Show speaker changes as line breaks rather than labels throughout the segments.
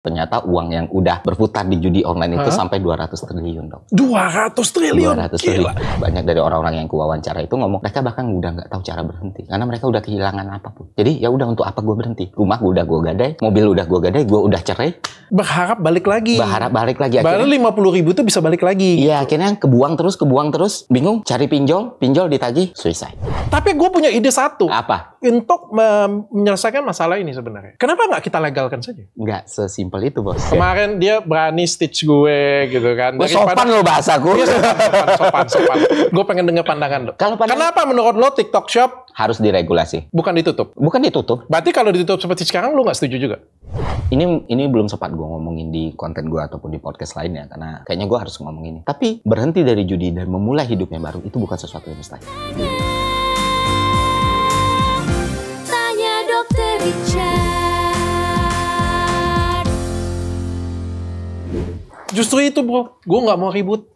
Ternyata uang yang udah berputar di judi online itu sampai 200 triliun dong.
200 triliun?
200 triliun. Banyak dari orang-orang yang kuwawancara itu ngomong, mereka bahkan udah nggak tahu cara berhenti. Karena mereka udah kehilangan apapun. Jadi ya udah, untuk apa gue berhenti? Rumah gue udah gue gadai, mobil udah gue gadai, gue udah cerai.
Berharap balik lagi.
Akhirnya
50 ribu tuh bisa balik lagi.
Iya, akhirnya kebuang terus. Bingung, cari pinjol ditagih, suicide.
Tapi gue punya ide satu.
Apa?
Untuk menyelesaikan masalah ini sebenarnya. Kenapa nggak kita legalkan saja?
Nggak sesimpel itu, Bos.
Kemarin dia berani stitch gue gitu kan.
Sopan lo bahasaku.
Iya, sopan. Gue pengen denger pandangan lo. Kenapa menurut lo TikTok Shop
harus diregulasi?
Bukan ditutup. Berarti kalau ditutup seperti sekarang lo nggak setuju juga?
Ini belum sempat gue ngomongin di konten gue ataupun di podcast lainnya, karena kayaknya gue harus ngomong ini. Tapi berhenti dari judi dan memulai hidupnya baru itu bukan sesuatu yang mustahil.
Tanya Dokter Richard.
Justru itu bro, gue nggak mau ribut.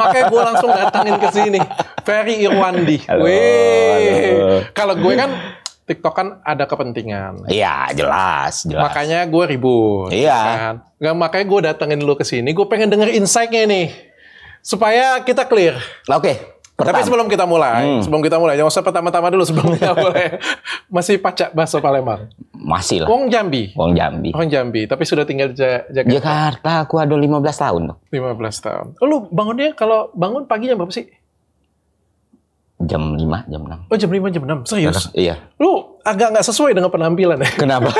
Makanya gue langsung datangin ke sini. Ferry Irwandi. Kalau gue kan TikTok kan ada kepentingan.
Iya, jelas.
Makanya gue ribut.
Iya.
Kan? Nggak, makanya gue datengin lu ke sini. Gue pengen denger insight-nya nih. Supaya kita clear.
Oke.
Tapi sebelum kita mulai, jangan usah pertama-tama dulu sebelum kita mulai. Masih pacak bakso Palembang?
Masih lah.
Wong Jambi?
Wong Jambi.
Tapi sudah tinggal di Jakarta?
Jakarta, aku ada 15 tahun.
15 tahun. Lu bangunnya, kalau bangun pagi jam berapa sih?
Jam 5, jam 6.
Oh, jam 5, jam 6? Serius?
Iya.
Lu agak nggak sesuai dengan penampilan ya?
Kenapa?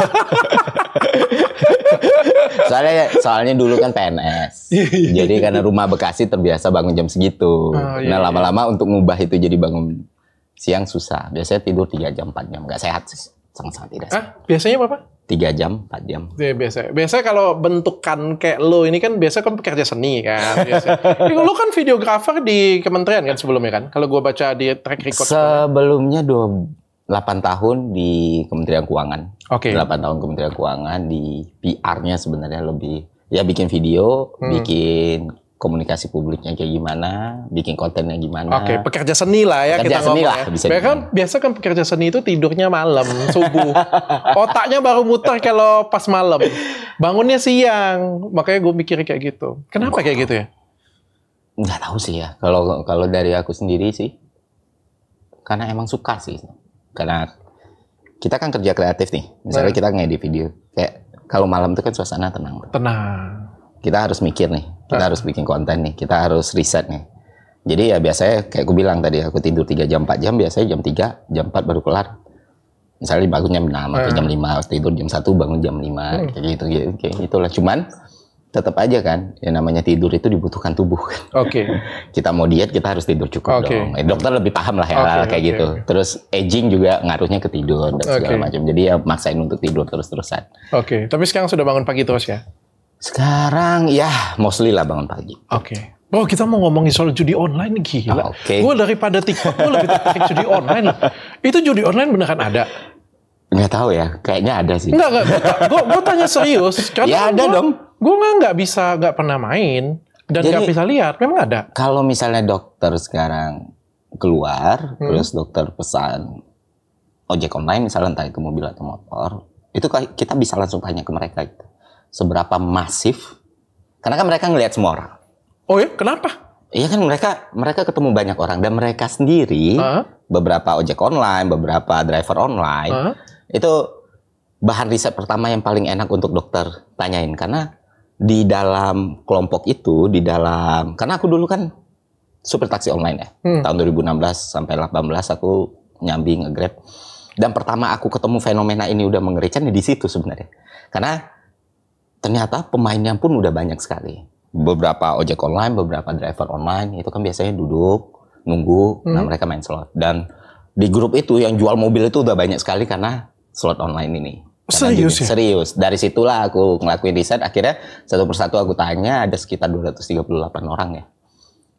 Soalnya dulu kan PNS. Jadi karena rumah Bekasi terbiasa bangun jam segitu. Nah, lama-lama untuk ngubah itu jadi bangun siang susah. Biasanya tidur 3 jam, 4 jam. Nggak sehat sih. Sangat tidak sehat.
Biasanya berapa?
3 jam, 4 jam.
Ya, biasa kalau bentukan kayak lo ini kan biasa kan pekerja seni kan. Lo kan videografer di kementerian kan sebelumnya kan? Kalau gue baca di track record.
Sebelumnya 8 tahun di Kementerian Keuangan. 8 tahun Kementerian Keuangan, di PR-nya sebenarnya lebih ya bikin video, bikin komunikasi publiknya kayak gimana, bikin kontennya gimana.
Pekerja seni lah ya, kita ngomong ya. Biasa kan pekerja seni itu tidurnya malam, subuh. Otaknya baru muter kalau pas malam. Bangunnya siang. Makanya gue mikir kayak gitu. Kenapa kayak gitu ya?
Nggak tahu sih ya. Kalau dari aku sendiri sih, karena emang suka sih. Karena kita kan kerja kreatif nih. Misalnya kita ngedit video. Kayak kalau malam itu kan suasana tenang. Kita harus mikir nih, kita harus bikin konten nih, kita harus riset nih. Jadi ya biasanya kayak aku bilang tadi, aku tidur 3 jam, 4 jam, biasanya jam 3, jam 4 baru kelar. Misalnya bangun jam 6 atau jam 5, tidur jam 1, bangun jam 5, kayak gitulah. Cuman tetap aja kan, yang namanya tidur itu dibutuhkan tubuh kan. Kita mau diet, kita harus tidur cukup dong. Dokter lebih paham lah ya kayak gitu. Terus aging juga ngaruhnya ke tidur dan segala macam. Jadi ya maksain untuk tidur terus-terusan.
Tapi sekarang sudah bangun pagi terus ya?
Sekarang ya mostly lah bangun pagi.
Bro, kita mau ngomongin soal judi online gila. Gue daripada TikTok, gue lebih tertarik judi online. Itu judi online beneran ada?
Nggak tahu ya, kayaknya ada sih.
Enggak. Gue tanya serius.
Ya ada dong.
Gue nggak pernah main dan nggak bisa lihat. Memang ada.
Kalau misalnya dokter sekarang keluar, terus dokter pesan ojek online, misalnya entah itu mobil atau motor, itu kita bisa langsung tanya ke mereka gitu. Seberapa masif? Karena kan mereka ngelihat semua orang.
Oh ya, kenapa?
Iya kan mereka ketemu banyak orang dan mereka sendiri, beberapa ojek online, beberapa driver online, itu bahan riset pertama yang paling enak untuk dokter tanyain. Karena di dalam kelompok itu, karena aku dulu kan supir taksi online ya, tahun 2016 sampai 2018 aku nyambi nge-Grab. Dan pertama aku ketemu fenomena ini udah mengerikan di situ sebenarnya. Karena ternyata pemainnya pun udah banyak sekali. Beberapa ojek online, beberapa driver online, itu kan biasanya duduk, nunggu, nah mereka main slot. Dan di grup itu yang jual mobil itu udah banyak sekali karena slot online ini.
Serius ya?
Serius. Dari situlah aku ngelakuin riset, akhirnya satu persatu aku tanya, ada sekitar 238 orang ya.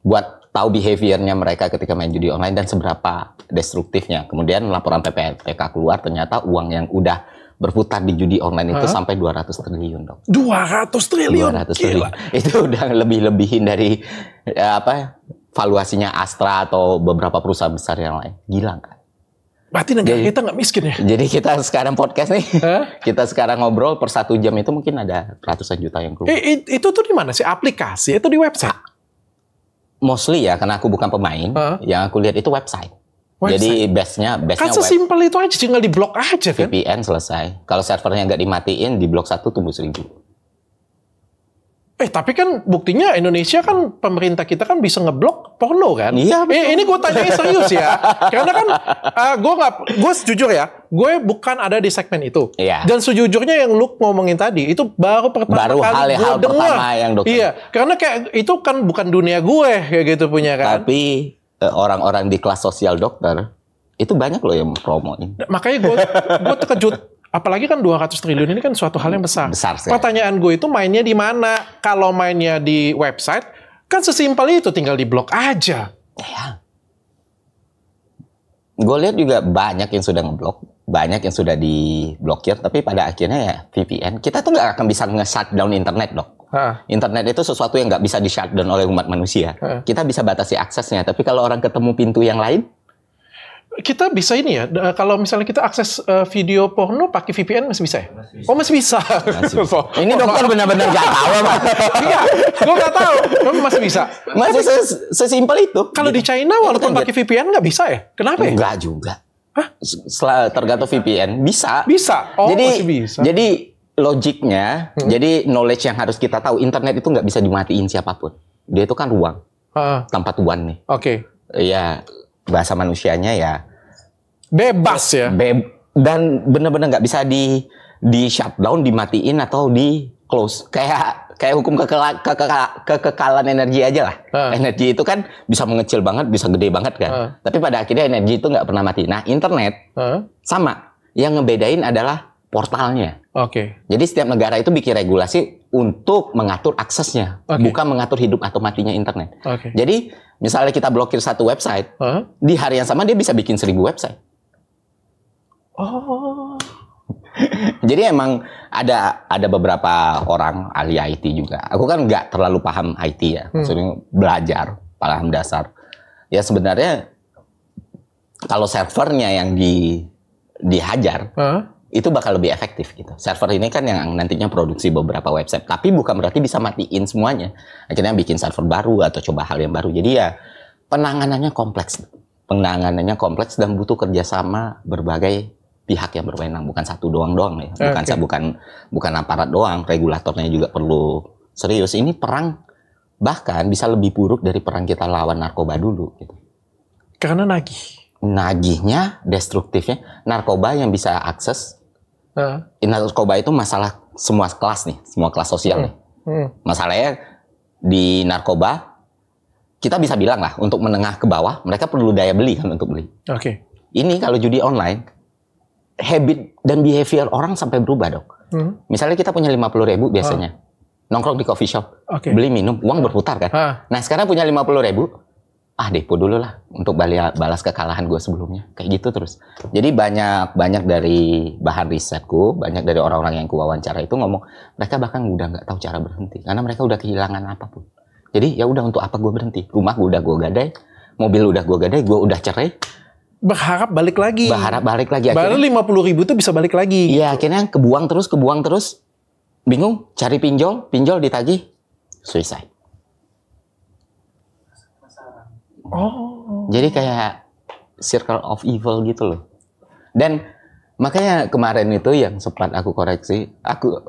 Buat tahu behaviornya mereka ketika main judi online dan seberapa destruktifnya. Kemudian laporan PPK keluar, ternyata uang yang udah berputar di judi online itu sampai 200 triliun dong.
200 triliun?
200 triliun. Itu udah lebih-lebihin dari valuasinya Astra atau beberapa perusahaan besar yang lain. Gila kan?
Berarti negara kita nggak miskin ya?
Jadi kita sekarang podcast nih, kita sekarang ngobrol per 1 jam itu mungkin ada ratusan juta yang keluar.
Itu tuh di mana sih? Aplikasi itu di website?
Mostly ya, karena aku bukan pemain, yang aku lihat itu website. Jadi base-nya
kan sesimpel itu aja, tinggal di blok aja kan?
VPN selesai. Kalau servernya nggak dimatiin, di blok 1 tumbuh 1000.
Tapi kan buktinya Indonesia kan pemerintah kita kan bisa ngeblok porno kan?
Iya.
Ini gue tanya serius ya, karena kan gue jujur ya, gue bukan ada di segmen itu.
Iya.
Dan sejujurnya yang lu ngomongin tadi itu baru pertama kali gue dengar.
Yang dokter.
Iya, karena kayak itu kan bukan dunia gue kayak gitu punya kan.
Tapi orang-orang di kelas sosial dokter itu banyak loh yang promoin.
Makanya gue terkejut. Apalagi kan 200 triliun ini kan suatu hal yang besar.
Besar sekali.
Pertanyaan gue itu mainnya di mana? Kalau mainnya di website, kan sesimpel itu, tinggal di blok aja.
Ya. Gue lihat juga banyak yang sudah ngeblok, banyak yang sudah diblokir, tapi pada akhirnya ya VPN. Kita tuh nggak akan bisa nge-shutdown internet, Dok. Internet itu sesuatu yang nggak bisa di-shutdown oleh umat manusia. Kita bisa batasi aksesnya, tapi kalau orang ketemu pintu yang lain,
kita bisa ini ya, kalau misalnya kita akses video porno pakai VPN masih bisa ya? Oh masih bisa.
Ini dokter benar-benar nggak tahu, Pak.
Iya, gue nggak tahu. Masih bisa.
Masih sesimpel itu.
Kalau di China walaupun pakai VPN nggak bisa ya? Kenapa ya?
Enggak juga. Tergantung VPN bisa.
Bisa. Oh
jadi,
masih bisa.
Jadi logiknya, jadi knowledge yang harus kita tahu, internet itu nggak bisa dimatiin siapapun. Dia itu kan ruang, tempat tuan nih.
Oke.
Iya. Bahasa manusianya ya
bebas ya,
dan benar-benar nggak bisa di shutdown, dimatiin atau di close, kayak hukum kekekalan energi aja lah. Energi itu kan bisa mengecil banget, bisa gede banget kan, tapi pada akhirnya energi itu nggak pernah mati. Nah internet sama, yang ngebedain adalah portalnya. Jadi setiap negara itu bikin regulasi untuk mengatur aksesnya, bukan mengatur hidup atau matinya internet. Jadi misalnya kita blokir satu website, di hari yang sama dia bisa bikin 1000 website. Jadi emang ada beberapa orang ahli IT juga. Aku kan nggak terlalu paham IT ya, maksudnya belajar, paham dasar. Ya sebenarnya kalau servernya yang dihajar, itu bakal lebih efektif gitu. Server ini kan yang nantinya produksi beberapa website, tapi bukan berarti bisa matiin semuanya. Akhirnya bikin server baru atau coba hal yang baru. Jadi ya penanganannya kompleks. Penanganannya kompleks dan butuh kerjasama berbagai pihak yang berwenang, bukan satu doang ya. Bukan aparat doang, regulatornya juga perlu serius. Ini perang bahkan bisa lebih buruk dari perang kita lawan narkoba dulu gitu.
Karena nagihnya, destruktifnya, narkoba yang bisa akses. Narkoba itu masalah semua kelas nih, semua kelas sosial nih. Masalahnya di narkoba kita bisa bilang lah untuk menengah ke bawah mereka perlu daya beli kan untuk beli. Ini kalau judi online, habit dan behavior orang sampai berubah dok. Misalnya kita punya 50.000 biasanya, nongkrong di coffee shop, beli minum, uang berputar kan. Nah sekarang punya 50.000. Depo dulu lah untuk balas kekalahan gue sebelumnya, kayak gitu terus. Jadi banyak dari bahan risetku, banyak dari orang-orang yang ku wawancara itu ngomong mereka bahkan udah nggak tahu cara berhenti karena mereka udah kehilangan apapun. Jadi ya udah, untuk apa gue berhenti? Rumah gue udah gue gadai, mobil udah gue gadai, gue udah cerai. Berharap balik lagi.
Baru
50.000 itu bisa balik lagi.
Iya, akhirnya kebuang terus. Bingung, cari pinjol ditagih, suicide. Jadi kayak circle of evil gitu loh. Dan makanya kemarin itu yang sempat aku koreksi,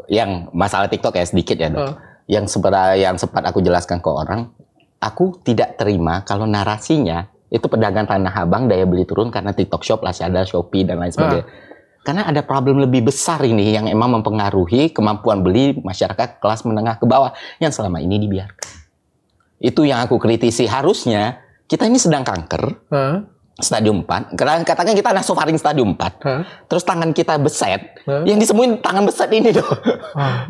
yang masalah TikTok ya sedikit ya dok. Yang sempat aku jelaskan ke orang, aku tidak terima kalau narasinya itu pedagang Tanah Abang daya beli turun karena TikTok Shop, Lazada, Shopee dan lain sebagainya. Karena ada problem lebih besar ini yang emang mempengaruhi kemampuan beli masyarakat kelas menengah ke bawah yang selama ini dibiarkan. Itu yang aku kritisi. Harusnya kita ini sedang kanker, stadium 4. Karena katakan kita nasofaring stadium 4. Terus tangan kita beset. Yang disembuhin tangan beset ini dong.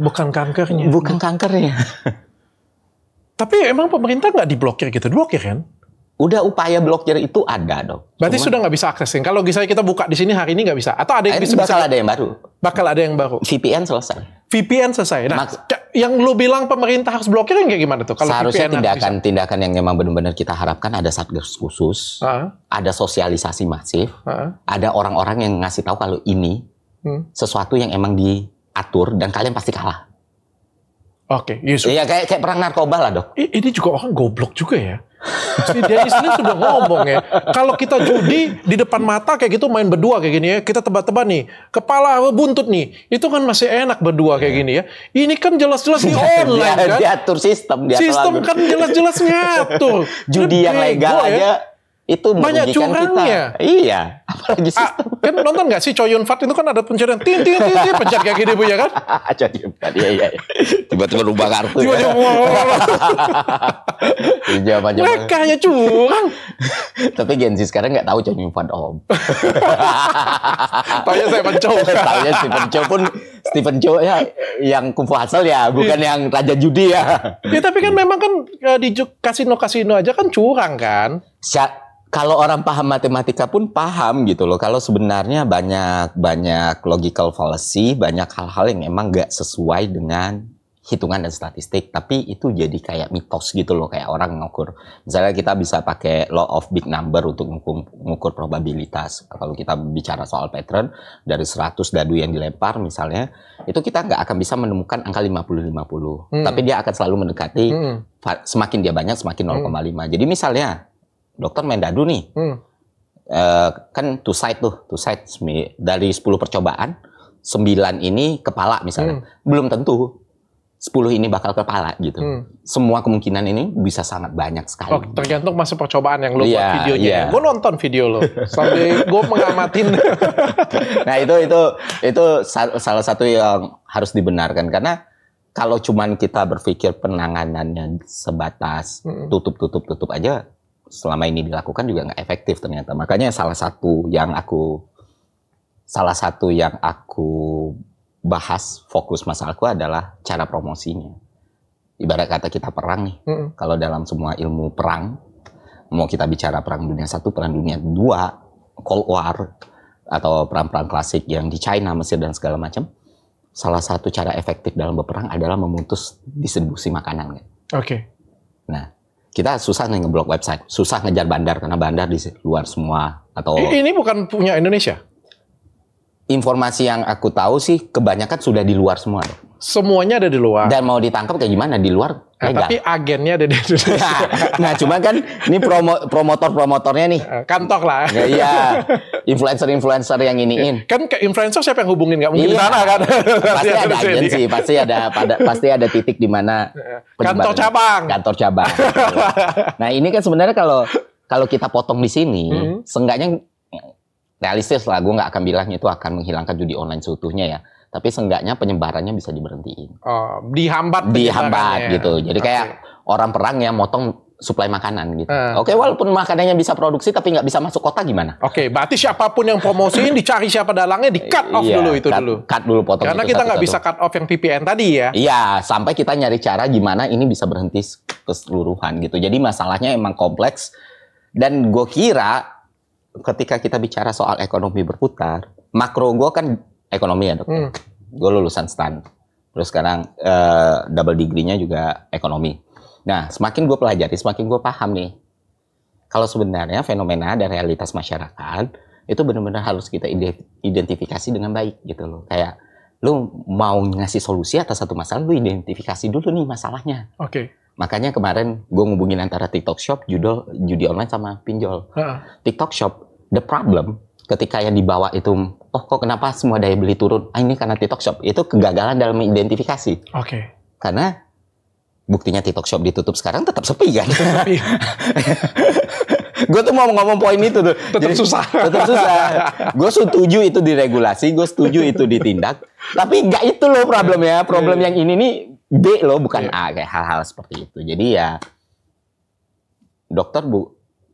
Bukan kankernya.
Bukan kankernya.
Tapi emang pemerintah nggak diblokir gitu? Blokir kan?
Udah upaya blokir itu ada dong.
Berarti sudah nggak bisa aksesin. Kalau misalnya kita buka di sini hari ini nggak bisa. Atau ada yang bisa.
Bakal ada yang baru.
Bakal ada yang baru.
VPN selesai.
VPN selesai. Nah, yang lu bilang pemerintah harus blokir yang kayak gimana tuh? Kalau
seharusnya
VPN
tindakan yang memang benar-benar kita harapkan ada satgas khusus, ada sosialisasi masif, ada orang-orang yang ngasih tahu kalau ini sesuatu yang emang diatur dan kalian pasti kalah.
Oke, Yusuf.
Iya kayak perang narkoba lah, Dok.
Ini juga orang goblok juga ya. Si Dennis ini sudah ngomong ya. Kalau kita judi di depan mata kayak gitu main berdua kayak gini ya. Kita tebak-tebak nih. Kepala buntut nih. Itu kan masih enak berdua kayak gini ya. Ini kan jelas-jelas di online kan.
Diatur sistem.
Sistem kan jelas-jelas ngatur.
Judi yang legal aja. Itu
banyak curangnya.
Iya. Apalagi sistem.
Kan nonton nggak sih Choi Yun Fat itu kan ada pencurian. Tin pencet kayak gini Bu ya kan.
Choi Yun Fat. Iya. Tiba-tiba rubah kartu.
Mereka ya curang.
Tapi Gen Z sekarang nggak tahu Choi Yun Fat Om.
Tanya saya Stephen Chow.
Tanya Stephen Chow ya yang Kung Fu Hustle ya, bukan yang Raja Judi ya.
Ya tapi kan memang kan di kasino aja kan curang kan.
Kalau orang paham matematika pun paham gitu loh. Kalau sebenarnya banyak logical fallacy, banyak hal-hal yang emang nggak sesuai dengan hitungan dan statistik, tapi itu jadi kayak mitos gitu loh, kayak orang ngukur. Misalnya kita bisa pakai law of big number untuk mengukur probabilitas. Kalau kita bicara soal pattern, dari 100 dadu yang dilempar misalnya, itu kita nggak akan bisa menemukan angka 50-50. Tapi dia akan selalu mendekati, semakin dia banyak, semakin 0,5. Jadi misalnya, dokter main dadu nih, kan two side. Dari 10 percobaan, 9 ini kepala misalnya. Belum tentu 10 ini bakal kepala gitu. Semua kemungkinan ini bisa sangat banyak sekali.
Tergantung masa percobaan yang lo buat videonya. Gue nonton video lo, sampai gue mengamatin.
Nah itu salah satu yang harus dibenarkan, karena kalau cuman kita berpikir penanganannya sebatas tutup aja, selama ini dilakukan juga nggak efektif ternyata. Makanya salah satu yang aku bahas fokus masalahku adalah cara promosinya. Ibarat kata kita perang nih. Kalau dalam semua ilmu perang, mau kita bicara perang dunia 1, perang dunia 2, Cold War, atau perang-perang klasik yang di China, Mesir dan segala macam, salah satu cara efektif dalam berperang adalah memutus distribusi makanan.
Oke.
Nah, kita susah nih ngeblok website, susah ngejar bandar karena bandar di luar semua. Atau
ini bukan punya Indonesia?
Informasi yang aku tahu sih kebanyakan sudah di luar semua.
Semuanya ada di luar.
Dan mau ditangkap kayak gimana di luar?
Tapi agennya ada di Indonesia.
Nah, cuma kan ini promotornya nih.
Kantor lah.
Ya, iya. Influencer yang iniin.
Kan ke influencer siapa yang hubungin? Nggak mungkin sana kan?
Pasti ada agensi, pasti ada titik di mana
kantor cabang.
Nah, ini kan sebenarnya kalau kita potong di sini, seenggaknya realistis lah, gue nggak akan bilang itu akan menghilangkan judi online seutuhnya ya. Tapi seenggaknya penyebarannya bisa diberhentiin.
Dihambat
gitu. Jadi kayak orang perang yang motong suplai makanan gitu. Oke, walaupun makanannya bisa produksi tapi nggak bisa masuk kota gimana?
Oke, berarti siapapun yang promosiin dicari siapa dalangnya, di cut off dulu.
Cut dulu potong.
Karena kita nggak bisa cut off yang VPN tadi ya.
Iya, sampai kita nyari cara gimana ini bisa berhenti keseluruhan gitu. Jadi masalahnya emang kompleks. Dan gue kira ketika kita bicara soal ekonomi berputar, makro gue kan ekonomi ya dokter. Gue lulusan STAN. Terus sekarang double degree-nya juga ekonomi. Nah, semakin gue pelajari, semakin gue paham nih. Kalau sebenarnya fenomena dan realitas masyarakat, itu benar-benar harus kita identifikasi dengan baik gitu loh. Kayak, lu mau ngasih solusi atas satu masalah, lu identifikasi dulu nih masalahnya.
Oke.
Makanya kemarin gue ngubungin antara TikTok Shop, judi online sama pinjol. TikTok Shop, the problem ketika yang dibawa itu, kok kenapa semua daya beli turun? Ini karena TikTok Shop. Itu kegagalan dalam mengidentifikasi.
Oke.
Karena buktinya TikTok Shop ditutup sekarang tetap sepi kan?
Sepi.
Gue tuh mau ngomong poin itu tuh.
Tetap susah.
Gue setuju itu diregulasi, gue setuju itu ditindak. Tapi nggak itu loh problemnya. Problem yang ini nih B loh, bukan A, kayak hal-hal seperti itu. Jadi ya, dokter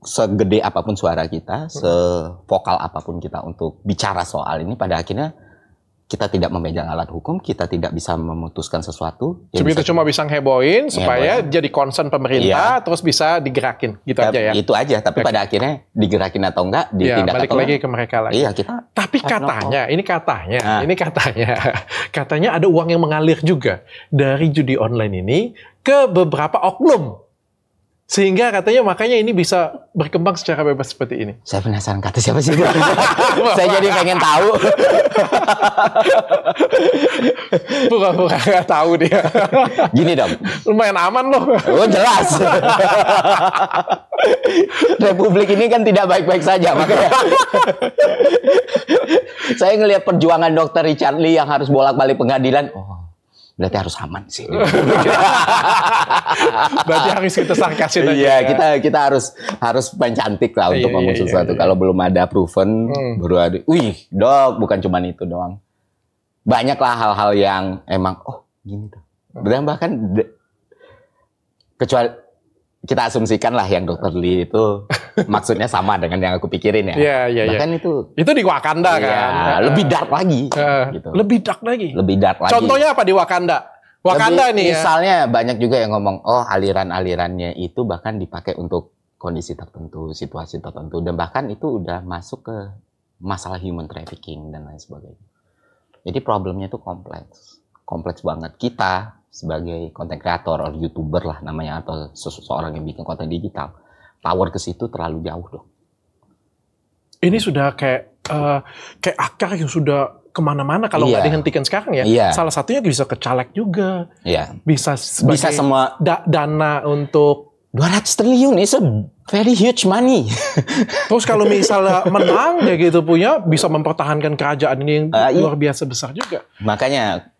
segede apapun suara kita, sevokal apapun kita untuk bicara soal ini, pada akhirnya kita tidak memegang alat hukum, kita tidak bisa memutuskan sesuatu.
Itu cuma bisa ngeheboin supaya jadi concern pemerintah, terus bisa digerakin, gitu aja ya.
Itu aja, tapi pada akhirnya digerakin atau enggak, ditindak
balik
atau
lagi ke mereka lagi.
Iya, kita.
Tapi katanya ada uang yang mengalir juga dari judi online ini ke beberapa oknum. Sehingga katanya makanya ini bisa berkembang secara bebas seperti ini.
Saya penasaran kata siapa sih? Saya jadi pengen tahu.
Pura-pura nggak tahu dia.
Gini dong.
Lumayan aman loh.
Oh jelas. Republik ini kan tidak baik-baik saja, makanya. Saya ngelihat perjuangan Dr. Richard Lee yang harus bolak-balik pengadilan. Oh, berarti harus aman sih.
Berarti harus kita sarkasin aja.
Iya, kita harus main cantik lah untuk ngomong sesuatu. Kalau belum ada proven, baru ada. Wih, Dok, bukan cuma itu doang. Banyaklah hal-hal yang emang, oh gini tuh. Dan bahkan kecuali kita asumsikan lah yang Dr. Lee itu maksudnya sama dengan yang aku pikirin ya.
Iya.
Bahkan itu
di Wakanda kan.
Lebih dark lagi. Gitu.
Lebih dark lagi. Contohnya apa di Wakanda?
Misalnya banyak juga yang ngomong, oh aliran-alirannya itu bahkan dipakai untuk kondisi tertentu, situasi tertentu, dan bahkan itu udah masuk ke masalah human trafficking dan lain sebagainya. Jadi problemnya itu kompleks banget. Kita sebagai content creator atau YouTuber lah namanya, atau seseorang yang bikin konten digital, power ke situ terlalu jauh dong.
Ini sudah kayak akar yang sudah kemana-mana kalau nggak dihentikan sekarang ya.
Iya.
Salah satunya bisa ke caleg juga.
Iya.
Bisa
semua
dana untuk
200 triliun is a very huge money.
Terus kalau misalnya menang ya gitu punya bisa mempertahankan kerajaan ini yang luar biasa besar juga.
Makanya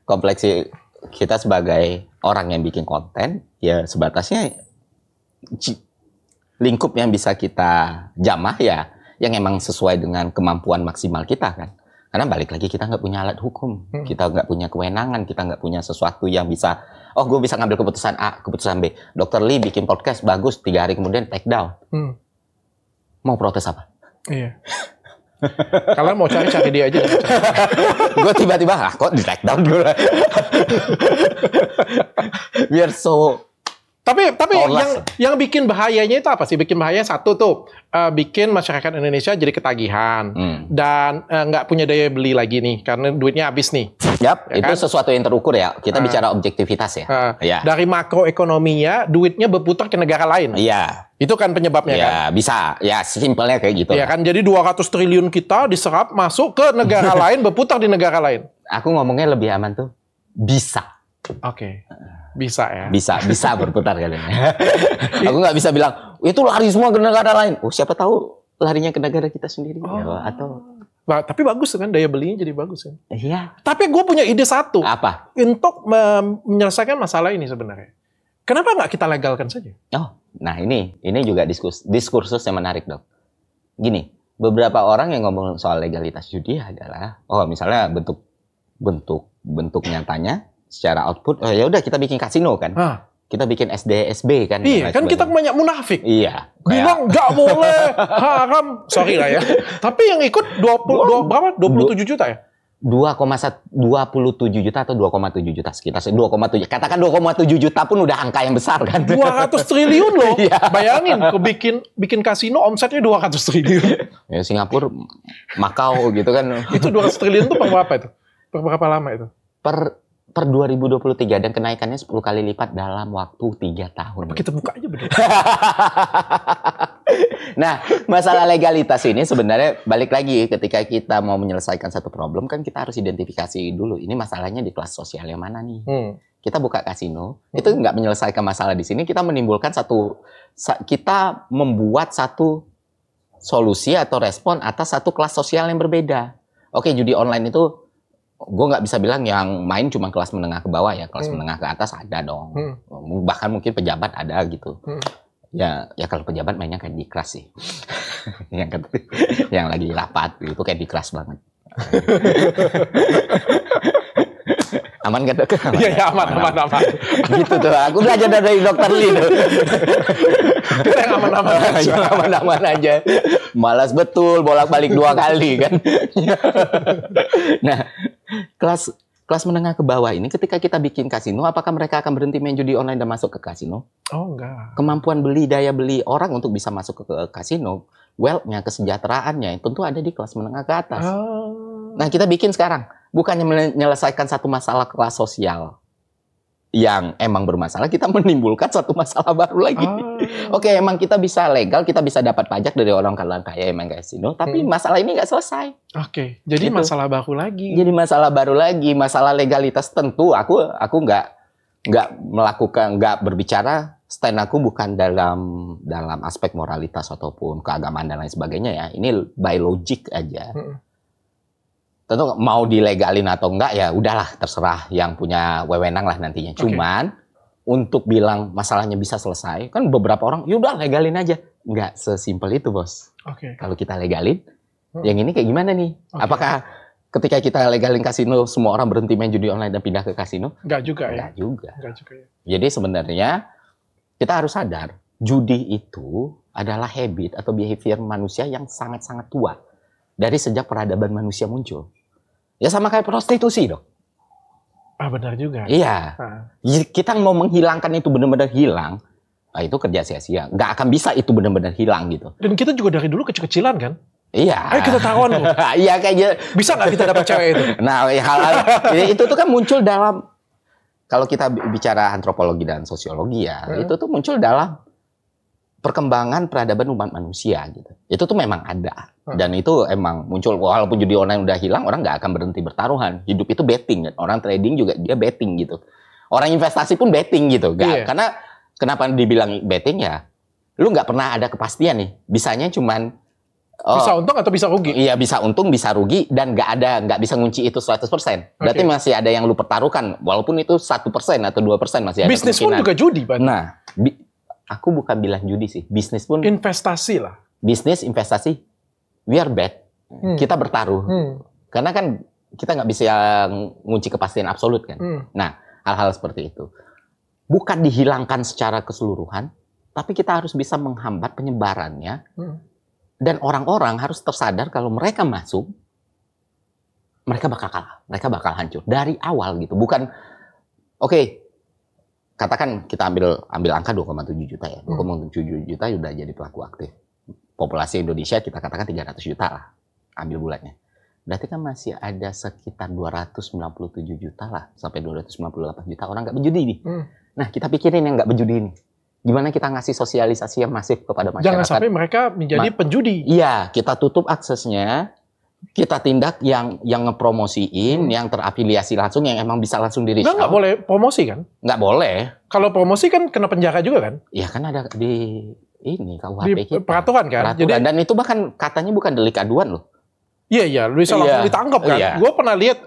kompleksi kita sebagai orang yang bikin konten ya sebatasnya lingkup yang bisa kita jamah ya yang emang sesuai dengan kemampuan maksimal kita kan. Karena balik lagi kita nggak punya alat hukum, kita nggak punya kewenangan, kita nggak punya sesuatu yang bisa, oh gue bisa ngambil keputusan A, keputusan B. Dr. Lee bikin podcast bagus, 3 hari kemudian take down. Mau protes apa?
Iya. Kalian mau cari dia aja.
Gue tiba-tiba, kok di take down gue. Biar so.
Tapi yang bikin bahayanya itu apa sih? Bikin bahaya satu tuh, bikin masyarakat Indonesia jadi ketagihan dan nggak punya daya beli lagi nih karena duitnya habis nih.
Yap, ya itu kan? Sesuatu yang terukur ya. Kita bicara objektivitas ya.
Dari makroekonominya, duitnya berputar ke negara lain.
Iya.
Itu kan penyebabnya kan?
Bisa. Ya, simpelnya kayak gitu.
Iya kan, jadi 200 triliun kita diserap masuk ke negara lain, berputar di negara lain.
Aku ngomongnya lebih aman tuh. Bisa.
Oke. Bisa ya?
Bisa berputar kalian. Aku nggak bisa bilang, itu lari semua ke negara lain. Oh, siapa tahu larinya ke negara kita sendiri.
Nah, tapi bagus kan, daya belinya jadi bagus kan?
Iya.
Tapi gue punya ide satu.
Apa?
Untuk menyelesaikan masalah ini sebenarnya. Kenapa nggak kita legalkan saja?
Oh, nah ini juga diskursus yang menarik dok. Gini, beberapa orang yang ngomong soal legalitas judi adalah, oh misalnya bentuk nyatanya secara output, ya udah kita bikin kasino kan, kita bikin SDSB kan.
Iya, kan kita banyak munafik.
Iya.
Bilang nggak boleh, haram. Sorry lah ya. Tapi yang ikut 27 juta ya?
27 juta atau 2,7 juta sekitar 2,7. Katakan 2,7 juta pun udah angka yang besar kan.
200 triliun loh.
Iya.
Bayangin, bikin kasino omsetnya 200 triliun.
Ya Singapura, Makau gitu kan.
Itu 200 triliun tuh per berapa itu? Per berapa lama itu?
Per 2023 dan kenaikannya 10 kali lipat dalam waktu 3 tahun.
Kita buka aja bener.
Nah, masalah legalitas ini sebenarnya balik lagi ketika kita mau menyelesaikan satu problem kan kita harus identifikasi dulu ini masalahnya di kelas sosial yang mana nih. Kita buka kasino, itu nggak menyelesaikan masalah di sini, kita menimbulkan kita membuat satu solusi atau respon atas satu kelas sosial yang berbeda. Oke, judi online itu gue nggak bisa bilang yang main cuma kelas menengah ke bawah ya, kelas menengah ke atas ada dong. Bahkan mungkin pejabat ada gitu. Ya kalau pejabat mainnya kayak di kelas sih. yang lagi rapat itu kayak di kelas banget. Aman kan dok?
Iya aman.
Gitu tuh. Aku belajar dari Dr. Lee tuh.
Kita yang
aman-aman aja. Malas betul bolak-balik 2 kali kan. Nah, kelas menengah ke bawah ini ketika kita bikin kasino, apakah mereka akan berhenti main judi online dan masuk ke kasino?
Oh, enggak.
Kemampuan daya beli orang untuk bisa masuk ke kasino, wealth-nya, kesejahteraannya tentu ada di kelas menengah ke atas. Nah, kita bikin sekarang bukannya menyelesaikan satu masalah kelas sosial yang emang bermasalah, kita menimbulkan satu masalah baru lagi. Oke, emang kita bisa legal, kita bisa dapat pajak dari orang kaya yang main kasino, tapi masalah ini nggak selesai.
Oke, jadi masalah baru lagi.
Jadi masalah baru lagi, masalah legalitas tentu. Aku nggak berbicara, stand aku bukan dalam aspek moralitas ataupun keagamaan dan lain sebagainya ya. Ini by logic aja. Tentu mau dilegalin atau enggak ya udahlah terserah yang punya wewenang lah nantinya. Cuman untuk bilang masalahnya bisa selesai, kan beberapa orang yaudah legalin aja. Enggak sesimpel itu, Bos. Kalau kita legalin, yang ini kayak gimana nih? Apakah ketika kita legalin kasino semua orang berhenti main judi online dan pindah ke kasino?
Enggak juga ya.
Enggak juga.
Ya.
Jadi sebenarnya kita harus sadar judi itu adalah habit atau behavior manusia yang sangat-sangat tua dari sejak peradaban manusia muncul. Ya sama kayak prostitusi dong.
Benar juga.
Iya. Kita mau menghilangkan itu benar-benar hilang, itu kerja sia-sia. Nggak akan bisa itu benar-benar hilang gitu.
Dan kita juga dari dulu kecil-kecilan kan?
Iya.
Ayo kita taruhan loh.
Iya kayaknya.
Bisa nggak kita dapat cewek itu?
Nah, hal-hal itu tuh kan muncul dalam, kalau kita bicara antropologi dan sosiologi ya, itu tuh muncul dalam perkembangan peradaban umat manusia gitu. Itu tuh memang ada. Dan itu emang muncul, walaupun judi online udah hilang, orang nggak akan berhenti bertaruhan. Hidup itu betting. Orang trading juga dia betting gitu. Orang investasi pun betting gitu. Karena kenapa dibilang betting ya, lu nggak pernah ada kepastian nih. Bisanya cuman
bisa untung atau bisa rugi.
Iya, bisa untung, bisa rugi, dan nggak bisa ngunci itu 100%. Berarti masih ada yang lu pertaruhkan, walaupun itu 1% atau 2% masih ada.
Bisnis pun juga judi, Pak.
Nah, aku bukan bilang judi sih. Bisnis pun
investasi lah.
Bisnis, investasi, we are bet. Kita bertaruh. Karena kan kita nggak bisa ngunci kepastian absolut kan. Nah, hal-hal seperti itu. Bukan dihilangkan secara keseluruhan, tapi kita harus bisa menghambat penyebarannya. Dan orang-orang harus tersadar kalau mereka masuk, mereka bakal kalah. Mereka bakal hancur. Dari awal gitu. Bukan, katakan kita ambil angka 2,7 juta ya. 2,7 juta sudah jadi pelaku aktif. Populasi Indonesia kita katakan 300 juta lah. Ambil bulannya. Berarti kan masih ada sekitar 297 juta lah. Sampai 298 juta orang nggak berjudi nih. Nah, kita pikirin yang nggak berjudi ini. Gimana kita ngasih sosialisasi yang masif kepada masyarakat.
Jangan sampai mereka menjadi penjudi.
Iya, kita tutup aksesnya. Kita tindak yang ngepromosiin, yang terafiliasi langsung, yang emang bisa langsung di reach out.
Nggak boleh promosi kan?
Nggak boleh.
Kalau promosi kan kena penjara juga kan?
Iya kan ada di ini KUHP
di
kita.
Peraturan kan?
Jadi, dan itu bahkan katanya bukan delik aduan loh.
Iya, bisa langsung ditangkap kan?
Iya.
Gue pernah lihat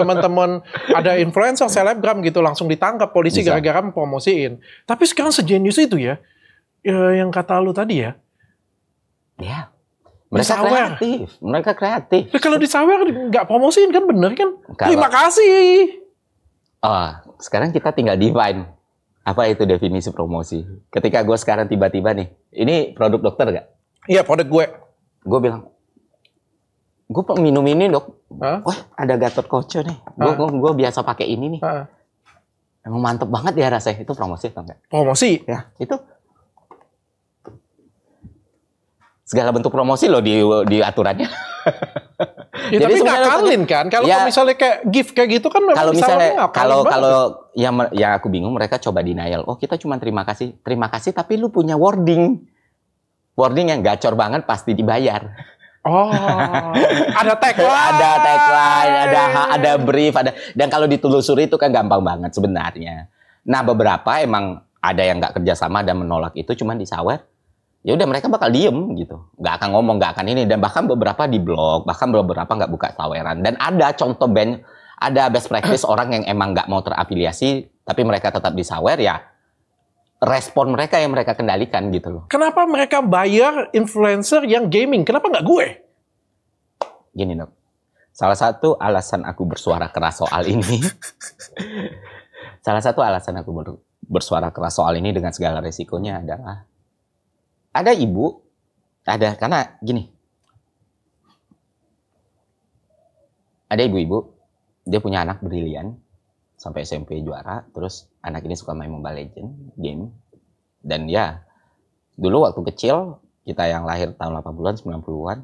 teman-teman ada influencer, selebgram gitu langsung ditangkap polisi gara-gara mempromosiin. Tapi sekarang sejenius itu ya, yang kata lu tadi ya.
Ya. Mereka kreatif.
Nah, kalau disawer nggak promosiin kan bener kan? Terima kasih.
Sekarang kita tinggal define apa itu definisi promosi. Ketika gue sekarang tiba-tiba nih, ini produk dokter nggak?
Iya, produk gue.
Gue bilang, gue minum ini dok. Wah, ada Gatot Koco nih. Gue biasa pakai ini nih. Emang mantep banget ya rasanya. Itu promosi atau enggak?
Promosi?
Ya, itu. Segala bentuk promosi loh di aturannya.
Ya, jadi tapi ngakalin kan? Kalau misalnya kayak gift kayak gitu kan memang
kalau misalnya kalau yang aku bingung mereka coba denial. Oh, kita cuma terima kasih tapi lu punya wording yang gacor banget pasti dibayar.
Oh, ada tagline,
ada brief, dan kalau ditelusuri itu kan gampang banget sebenarnya. Nah, beberapa emang ada yang nggak kerjasama dan menolak itu cuma disawer. Ya udah mereka bakal diem gitu, nggak akan ngomong, nggak akan ini, dan bahkan beberapa di blog, bahkan beberapa nggak buka saweran. Dan ada contoh ada best practice orang yang emang nggak mau terafiliasi, tapi mereka tetap disawer ya. Respon mereka yang mereka kendalikan gitu loh.
Kenapa mereka bayar influencer yang gaming? Kenapa nggak gue?
Gini dok, salah satu alasan aku bersuara keras soal ini, bersuara keras soal ini dengan segala resikonya adalah ada ibu, karena gini, ada ibu-ibu dia punya anak brilian sampai SMP juara, terus anak ini suka main Mobile Legends game. Dan ya, dulu waktu kecil, kita yang lahir tahun 80-an, 90-an,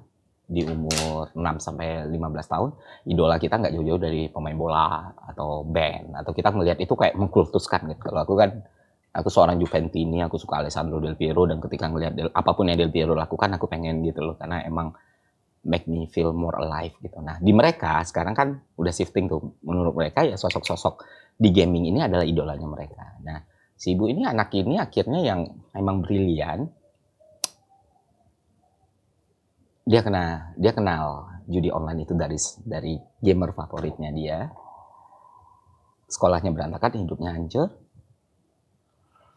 di umur 6 sampai 15 tahun, idola kita nggak jauh-jauh dari pemain bola atau band, atau kita melihat itu kayak mengkultuskan gitu. Kalau aku seorang Juventini, aku suka Alessandro Del Piero, dan ketika ngelihat apapun yang Del Piero lakukan, aku pengen gitu loh, karena emang make me feel more alive gitu. Nah, di mereka sekarang kan udah shifting tuh. Menurut mereka ya sosok-sosok di gaming ini adalah idolanya mereka. Nah, si ibu ini, anak ini akhirnya yang emang brilian. Dia kenal judi online itu dari gamer favoritnya dia. Sekolahnya berantakan, hidupnya hancur.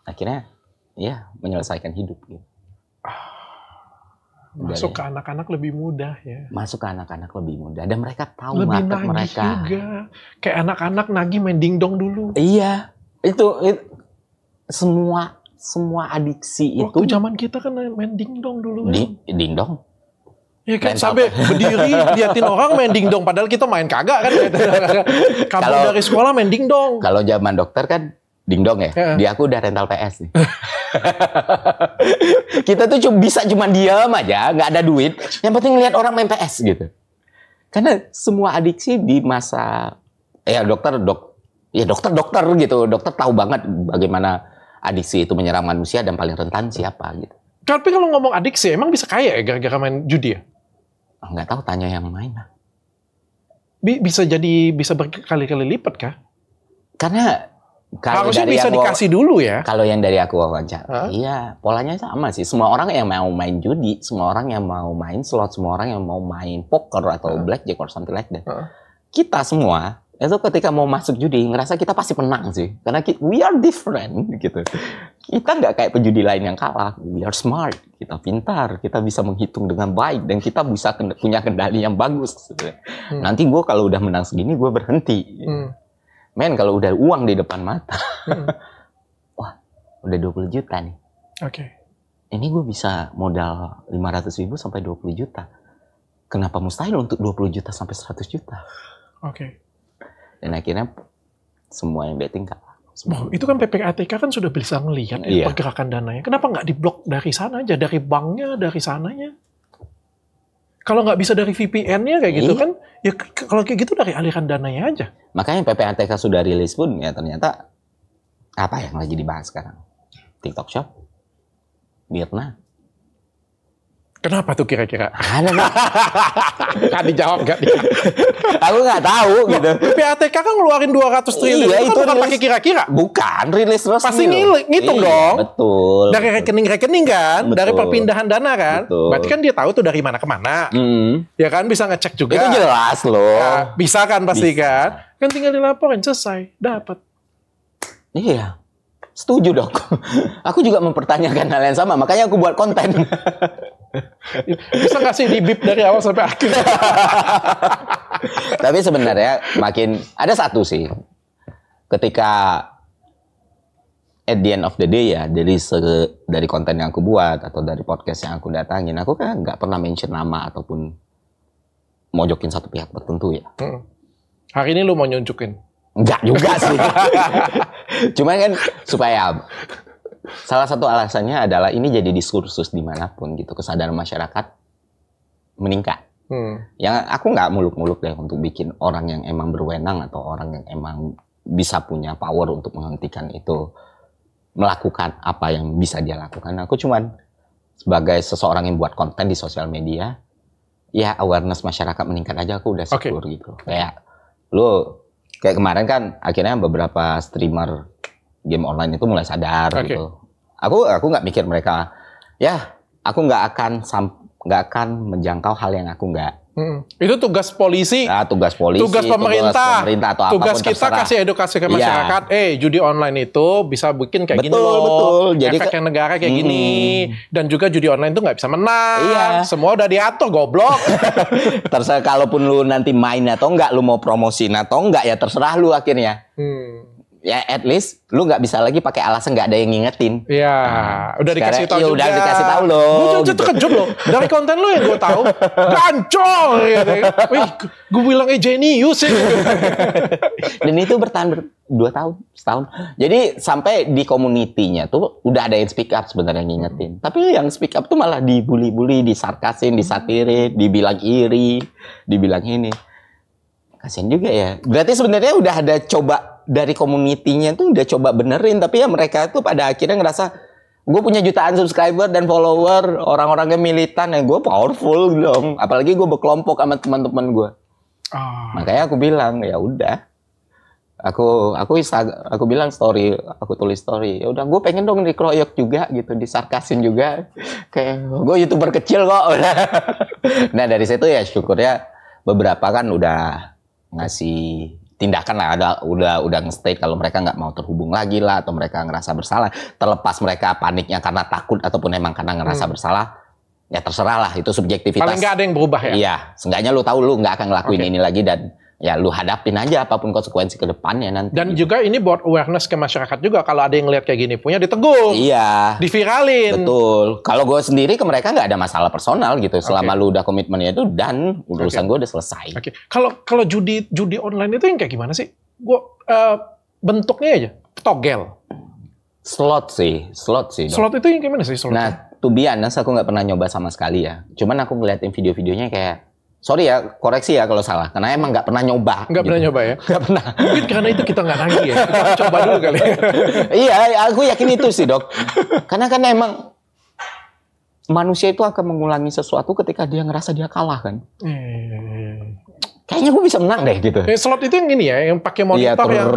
Akhirnya ya menyelesaikan hidup gitu.
Masuk ke anak-anak lebih mudah ya.
Masuk ke anak-anak lebih mudah. Dan mereka tahu
lebih
market mereka.
Juga. Kayak anak-anak nagih main dingdong dulu.
Iya. Itu semua adiksi itu.
Waktu zaman kita kan main dingdong dulu.
Dingdong?
Ya kan sampai berdiri liatin orang main dingdong. Padahal kita main kagak kan. Kamu dari sekolah main dingdong.
Kalau zaman dokter kan dingdong ya. Di aku udah rental PS nih. Kita tuh bisa cuma diam aja, nggak ada duit. Yang penting lihat orang main PS gitu. Karena semua adiksi di masa dokter gitu. Dokter tahu banget bagaimana adiksi itu menyerang manusia dan paling rentan siapa gitu.
Tapi kalau ngomong adiksi, emang bisa kaya ya gara-gara main judi ya?
Nggak tahu, tanya yang main lah.
Bisa berkali-kali lipat kah?
Karena
harusnya bisa dikasih dulu ya.
Kalau yang dari aku wawancara, iya polanya sama sih. Semua orang yang mau main judi, semua orang yang mau main slot, semua orang yang mau main poker atau blackjack or something like that. Kita semua itu ketika mau masuk judi ngerasa kita pasti menang sih, karena we are different gitu. Kita nggak kayak penjudi lain yang kalah. We are smart, kita pintar, kita bisa menghitung dengan baik, dan kita bisa punya kendali yang bagus. Nanti gue kalau udah menang segini gue berhenti. Men, kalau udah uang di depan mata, wah, udah 20 juta nih.
Oke.
Ini gue bisa modal 500.000 sampai 20 juta. Kenapa mustahil untuk 20 juta sampai 100 juta?
Oke.
Dan akhirnya semua yang betting kalah.
Itu kan PPATK kan sudah bisa ngelihat pergerakan dananya. Kenapa nggak diblok dari sana aja, dari banknya, dari sananya? Kalau nggak bisa dari VPN-nya kayak gitu kan, ya kalau kayak gitu dari aliran dananya aja.
Makanya PPATK sudah rilis pun ya ternyata apa yang lagi dibahas sekarang? TikTok Shop, Mirna.
Kenapa tuh kira-kira?
Kan
dijawab nggak?
Aku nggak tahu gitu.
PPATK kan ngeluarin 200 triliun.
Iya, itu
bukan pakai kira-kira.
Bukan, rilis resmi.
Pasti ngitung dong.
Betul.
Dari rekening-rekening kan,
betul.
Dari perpindahan dana kan.
Betul.
Berarti kan dia tahu tuh dari mana ke mana. Ya kan, bisa ngecek juga.
Itu jelas loh.
Ya, bisa kan pasti kan. Kan tinggal dilaporin, selesai, dapat.
Iya. Setuju dong. Aku juga mempertanyakan hal yang sama, makanya aku buat konten.
Bisa nggak sih di-bip dari awal sampai akhir?
Tapi sebenarnya makin ada satu sih. Ketika at the end of the day ya, dari konten yang aku buat atau dari podcast yang aku datangin, aku kan nggak pernah mention nama ataupun mojokin satu pihak tertentu ya.
Hari ini lu mau nyunjukin?
Enggak juga sih. Cuman kan supaya salah satu alasannya adalah ini jadi diskursus dimanapun gitu, kesadaran masyarakat meningkat. Yang aku nggak muluk-muluk deh untuk bikin orang yang emang berwenang atau orang yang emang bisa punya power untuk menghentikan itu melakukan apa yang bisa dia lakukan. Aku cuman sebagai seseorang yang buat konten di sosial media, ya awareness masyarakat meningkat aja aku udah syukur gitu. Kayak kemarin kan akhirnya beberapa streamer game online itu mulai sadar gitu. Aku nggak mikir mereka, ya aku nggak akan menjangkau hal yang aku nggak.
Itu tugas polisi,
tugas
pemerintah
atau
tugas
apapun
kita
terserah.
kasih edukasi ke masyarakat. Judi online itu bisa bikin kayak gini loh.
Betul. Jadi
efek yang negara kayak gini. Dan juga judi online itu nggak bisa menang. Semua udah diatur, goblok.
Terserah, kalaupun lu nanti main atau enggak, lu mau promosiin atau enggak, ya terserah lu akhirnya. ya at least lu nggak bisa lagi pakai alasan nggak ada yang ngingetin.
Iya, udah dikasih tahu juga.
Udah dikasih tahu loh.
Gue gitu. Terkejut loh. Dari konten lu yang gue tahu, gancol gitu. Wih, gue bilang jenius ya.
Dan itu bertahan 2 tahun, setahun. Jadi sampai di community-nya tuh udah ada yang speak up sebenarnya ngingetin. Tapi yang speak up tuh malah dibully-bully, disarkasin, disatirin, dibilang iri, dibilang ini. Kasian juga ya. Berarti sebenarnya udah ada coba dari community-nya tuh udah coba benerin, tapi ya mereka tuh pada akhirnya ngerasa gue punya jutaan subscriber dan follower, orang-orangnya militan, ya gue powerful dong. Apalagi gue berkelompok sama teman-teman gue. Makanya aku bilang ya udah, aku bilang story, aku tulis story. Ya udah, gue pengen dong dikeroyok juga gitu, disarkasin juga. Kayak gue YouTuber kecil kok. Nah dari situ ya syukurnya beberapa kan udah ngasih tindakan lah, udah nge-state kalau mereka nggak mau terhubung lagi lah, atau mereka ngerasa bersalah, terlepas mereka paniknya karena takut ataupun emang karena ngerasa bersalah, ya terserah lah, itu subjektivitas.
Paling nggak ada yang berubah ya?
Iya, seenggaknya lu tahu lu nggak akan ngelakuin ini lagi, dan ya lu hadapin aja apapun konsekuensi ke depannya nanti.
Dan juga ini buat awareness ke masyarakat juga, kalau ada yang ngeliat kayak gini punya ditegur.
Iya.
Diviralin.
Betul. Kalau gue sendiri ke mereka nggak ada masalah personal gitu, selama lu udah komitmennya itu dan urusan gue udah selesai.
Oke. Kalau judi online itu yang kayak gimana sih? Gue bentuknya aja togel.
Slot sih.
Slot itu yang gimana sih slot?
Nah, to be honest, aku nggak pernah nyoba sama sekali ya. Cuman aku ngeliatin video-videonya kayak, sorry ya, koreksi ya kalau salah. Karena emang nggak pernah nyoba.
Nggak pernah nyoba ya?
Nggak pernah.
Mungkin karena itu kita nggak nagih ya. Kita coba dulu kali ya.
Iya, aku yakin itu sih dok. Karena kan emang manusia itu akan mengulangi sesuatu ketika dia ngerasa dia kalah kan. Kayaknya gue bisa menang deh gitu.
Slot itu yang ini ya, yang pakai monitor yang...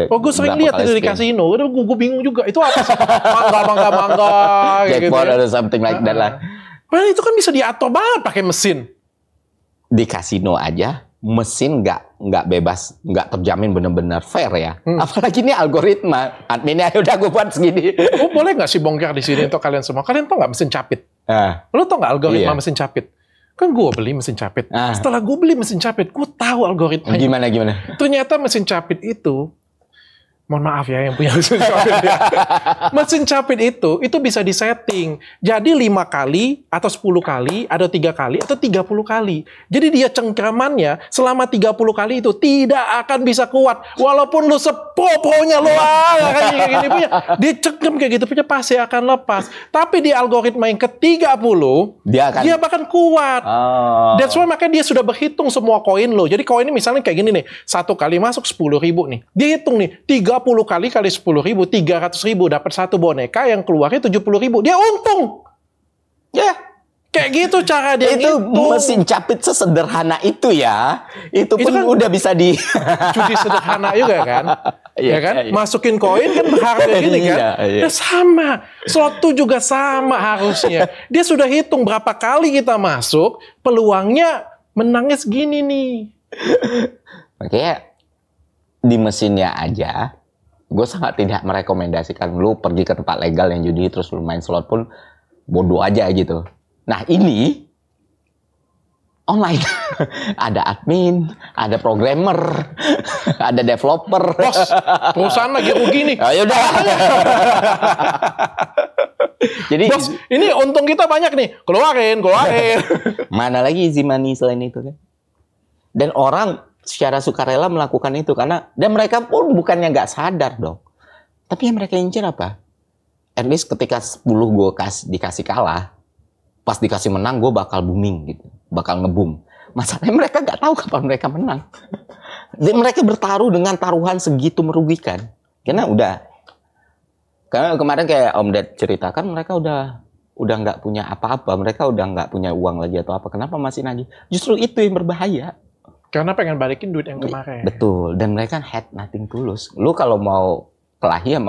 Oh, gue sering lihat itu di kasino. Gue bingung juga. Itu apa sih? Mangga.
Jackpot atau something like that lah.
Padahal itu kan bisa diatur banget pakai mesin.
Di kasino aja mesin nggak bebas, nggak terjamin benar-benar fair ya. Apalagi ini algoritma. Adminnya udah gue buat segini.
Oh, boleh nggak sih bongkar di sini untuk kalian semua? Kalian tau nggak mesin capit? Lo tau nggak algoritma mesin capit? Kan gue beli mesin capit. Setelah gue beli mesin capit, gue tahu algoritmanya.
Gimana?
Ternyata mesin capit itu, mohon maaf ya yang punya mesin capit ya. Mesin capit itu bisa disetting. Jadi 5 kali, atau 10 kali, atau 3 kali, atau 30 kali. Jadi dia cengkramannya selama 30 kali itu tidak akan bisa kuat. Walaupun lu sepo-ponya lu kayak gini punya. Dia cengkram kayak gitu punya pasti akan lepas. Tapi di algoritma yang ke-30, dia bahkan kuat. That's why makanya dia sudah berhitung semua koin lo. Jadi koinnya misalnya kayak gini nih. 1 kali masuk 10.000 nih. Dia hitung nih. 30 kali 10.000, 300.000 dapat 1 boneka yang keluarnya 70.000. Dia untung. Ya. Kayak gitu cara dia
itu mesin capit sesederhana itu ya. Itu pun kan udah bisa di
judi sederhana juga kan. Ya kan? Masukin koin kan harga gini kan. Ya sama. Slot tuh juga sama harusnya. Dia sudah hitung berapa kali kita masuk, peluangnya menangnya segini nih.
Makanya di mesinnya aja, gue sangat tidak merekomendasikan lu pergi ke tempat legal yang judi terus lu main slot pun bodoh aja gitu. Nah ini online. Ada admin, ada programmer, ada developer.
Bos, perusahaan lagi rugi nih.
Ayo dah. Jadi
bos, ini untung kita banyak nih. Keluarin.
Mana lagi easy money selain itu kan? Dan orang secara sukarela melakukan itu karena, dan mereka pun bukannya nggak sadar dong. Tapi yang mereka incer apa? At least ketika 10 gue dikasih kalah, pas dikasih menang gue bakal booming gitu, bakal nge-boom. Masalahnya mereka nggak tahu kapan mereka menang. Dan mereka bertaruh dengan taruhan segitu merugikan. Karena kemarin kayak Om Ded ceritakan, mereka udah nggak punya apa-apa, mereka udah nggak punya uang lagi atau apa. Kenapa masih nagih? Justru itu yang berbahaya.
Karena pengen balikin duit yang kemarin.
Betul. Dan mereka had nothing tulus. Lu kalau mau kelahi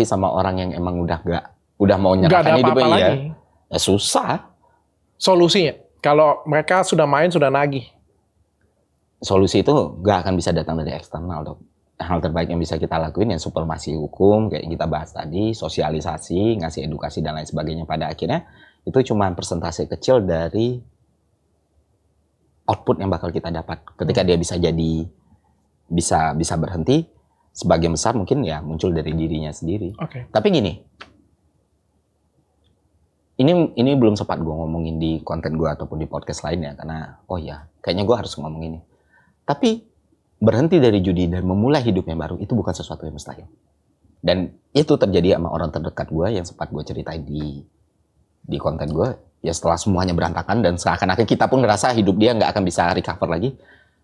sama orang yang emang udah mau nyerahkan hidupnya ya. Ya susah.
Solusinya, kalau mereka sudah main, sudah nagih.
Solusi itu nggak akan bisa datang dari eksternal, dok. Hal terbaik yang bisa kita lakuin ya supremasi hukum, kayak kita bahas tadi, sosialisasi, ngasih edukasi dan lain sebagainya. Pada akhirnya itu cuma persentase kecil dari output yang bakal kita dapat. Ketika dia bisa jadi bisa berhenti, sebagian besar mungkin ya muncul dari dirinya sendiri. Tapi gini, ini belum sempat gue ngomongin di konten gue ataupun di podcast lainnya, karena kayaknya gue harus ngomong ini. Tapi berhenti dari judi dan memulai hidup yang baru itu bukan sesuatu yang mustahil. Dan itu terjadi sama orang terdekat gue yang sempat gue ceritain di konten gue. Ya setelah semuanya berantakan dan seakan-akan kita pun ngerasa hidup dia nggak akan bisa recover lagi.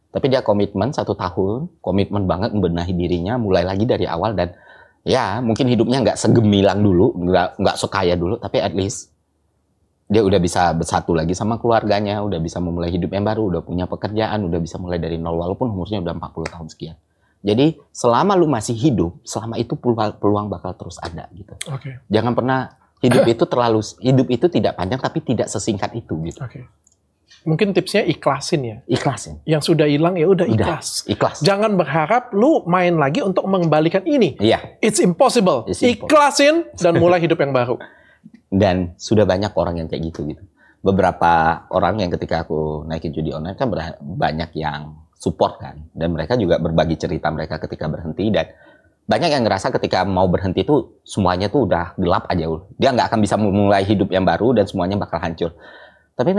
Tapi dia komitmen 1 tahun, komitmen banget membenahi dirinya, mulai lagi dari awal. Dan ya mungkin hidupnya nggak segemilang dulu, nggak sekaya dulu, tapi at least dia udah bisa bersatu lagi sama keluarganya, udah bisa memulai hidup yang baru, udah punya pekerjaan, udah bisa mulai dari nol walaupun umurnya udah 40 tahun sekian. Jadi selama lu masih hidup, selama itu peluang bakal terus ada gitu. Jangan pernah hidup itu tidak panjang tapi tidak sesingkat itu gitu.
Mungkin tipsnya ikhlasin ya.
Ikhlasin.
Yang sudah hilang ya udah ikhlas. Jangan berharap lu main lagi untuk mengembalikan ini.
Iya.
It's impossible. Ikhlasin dan mulai hidup yang baru.
Dan sudah banyak orang yang kayak gitu. Beberapa orang yang ketika aku naikin judi online kan banyak yang support kan. Dan mereka juga berbagi cerita mereka ketika berhenti. Dan banyak yang ngerasa ketika mau berhenti tuh semuanya tuh udah gelap aja. Dia nggak akan bisa memulai hidup yang baru dan semuanya bakal hancur. Tapi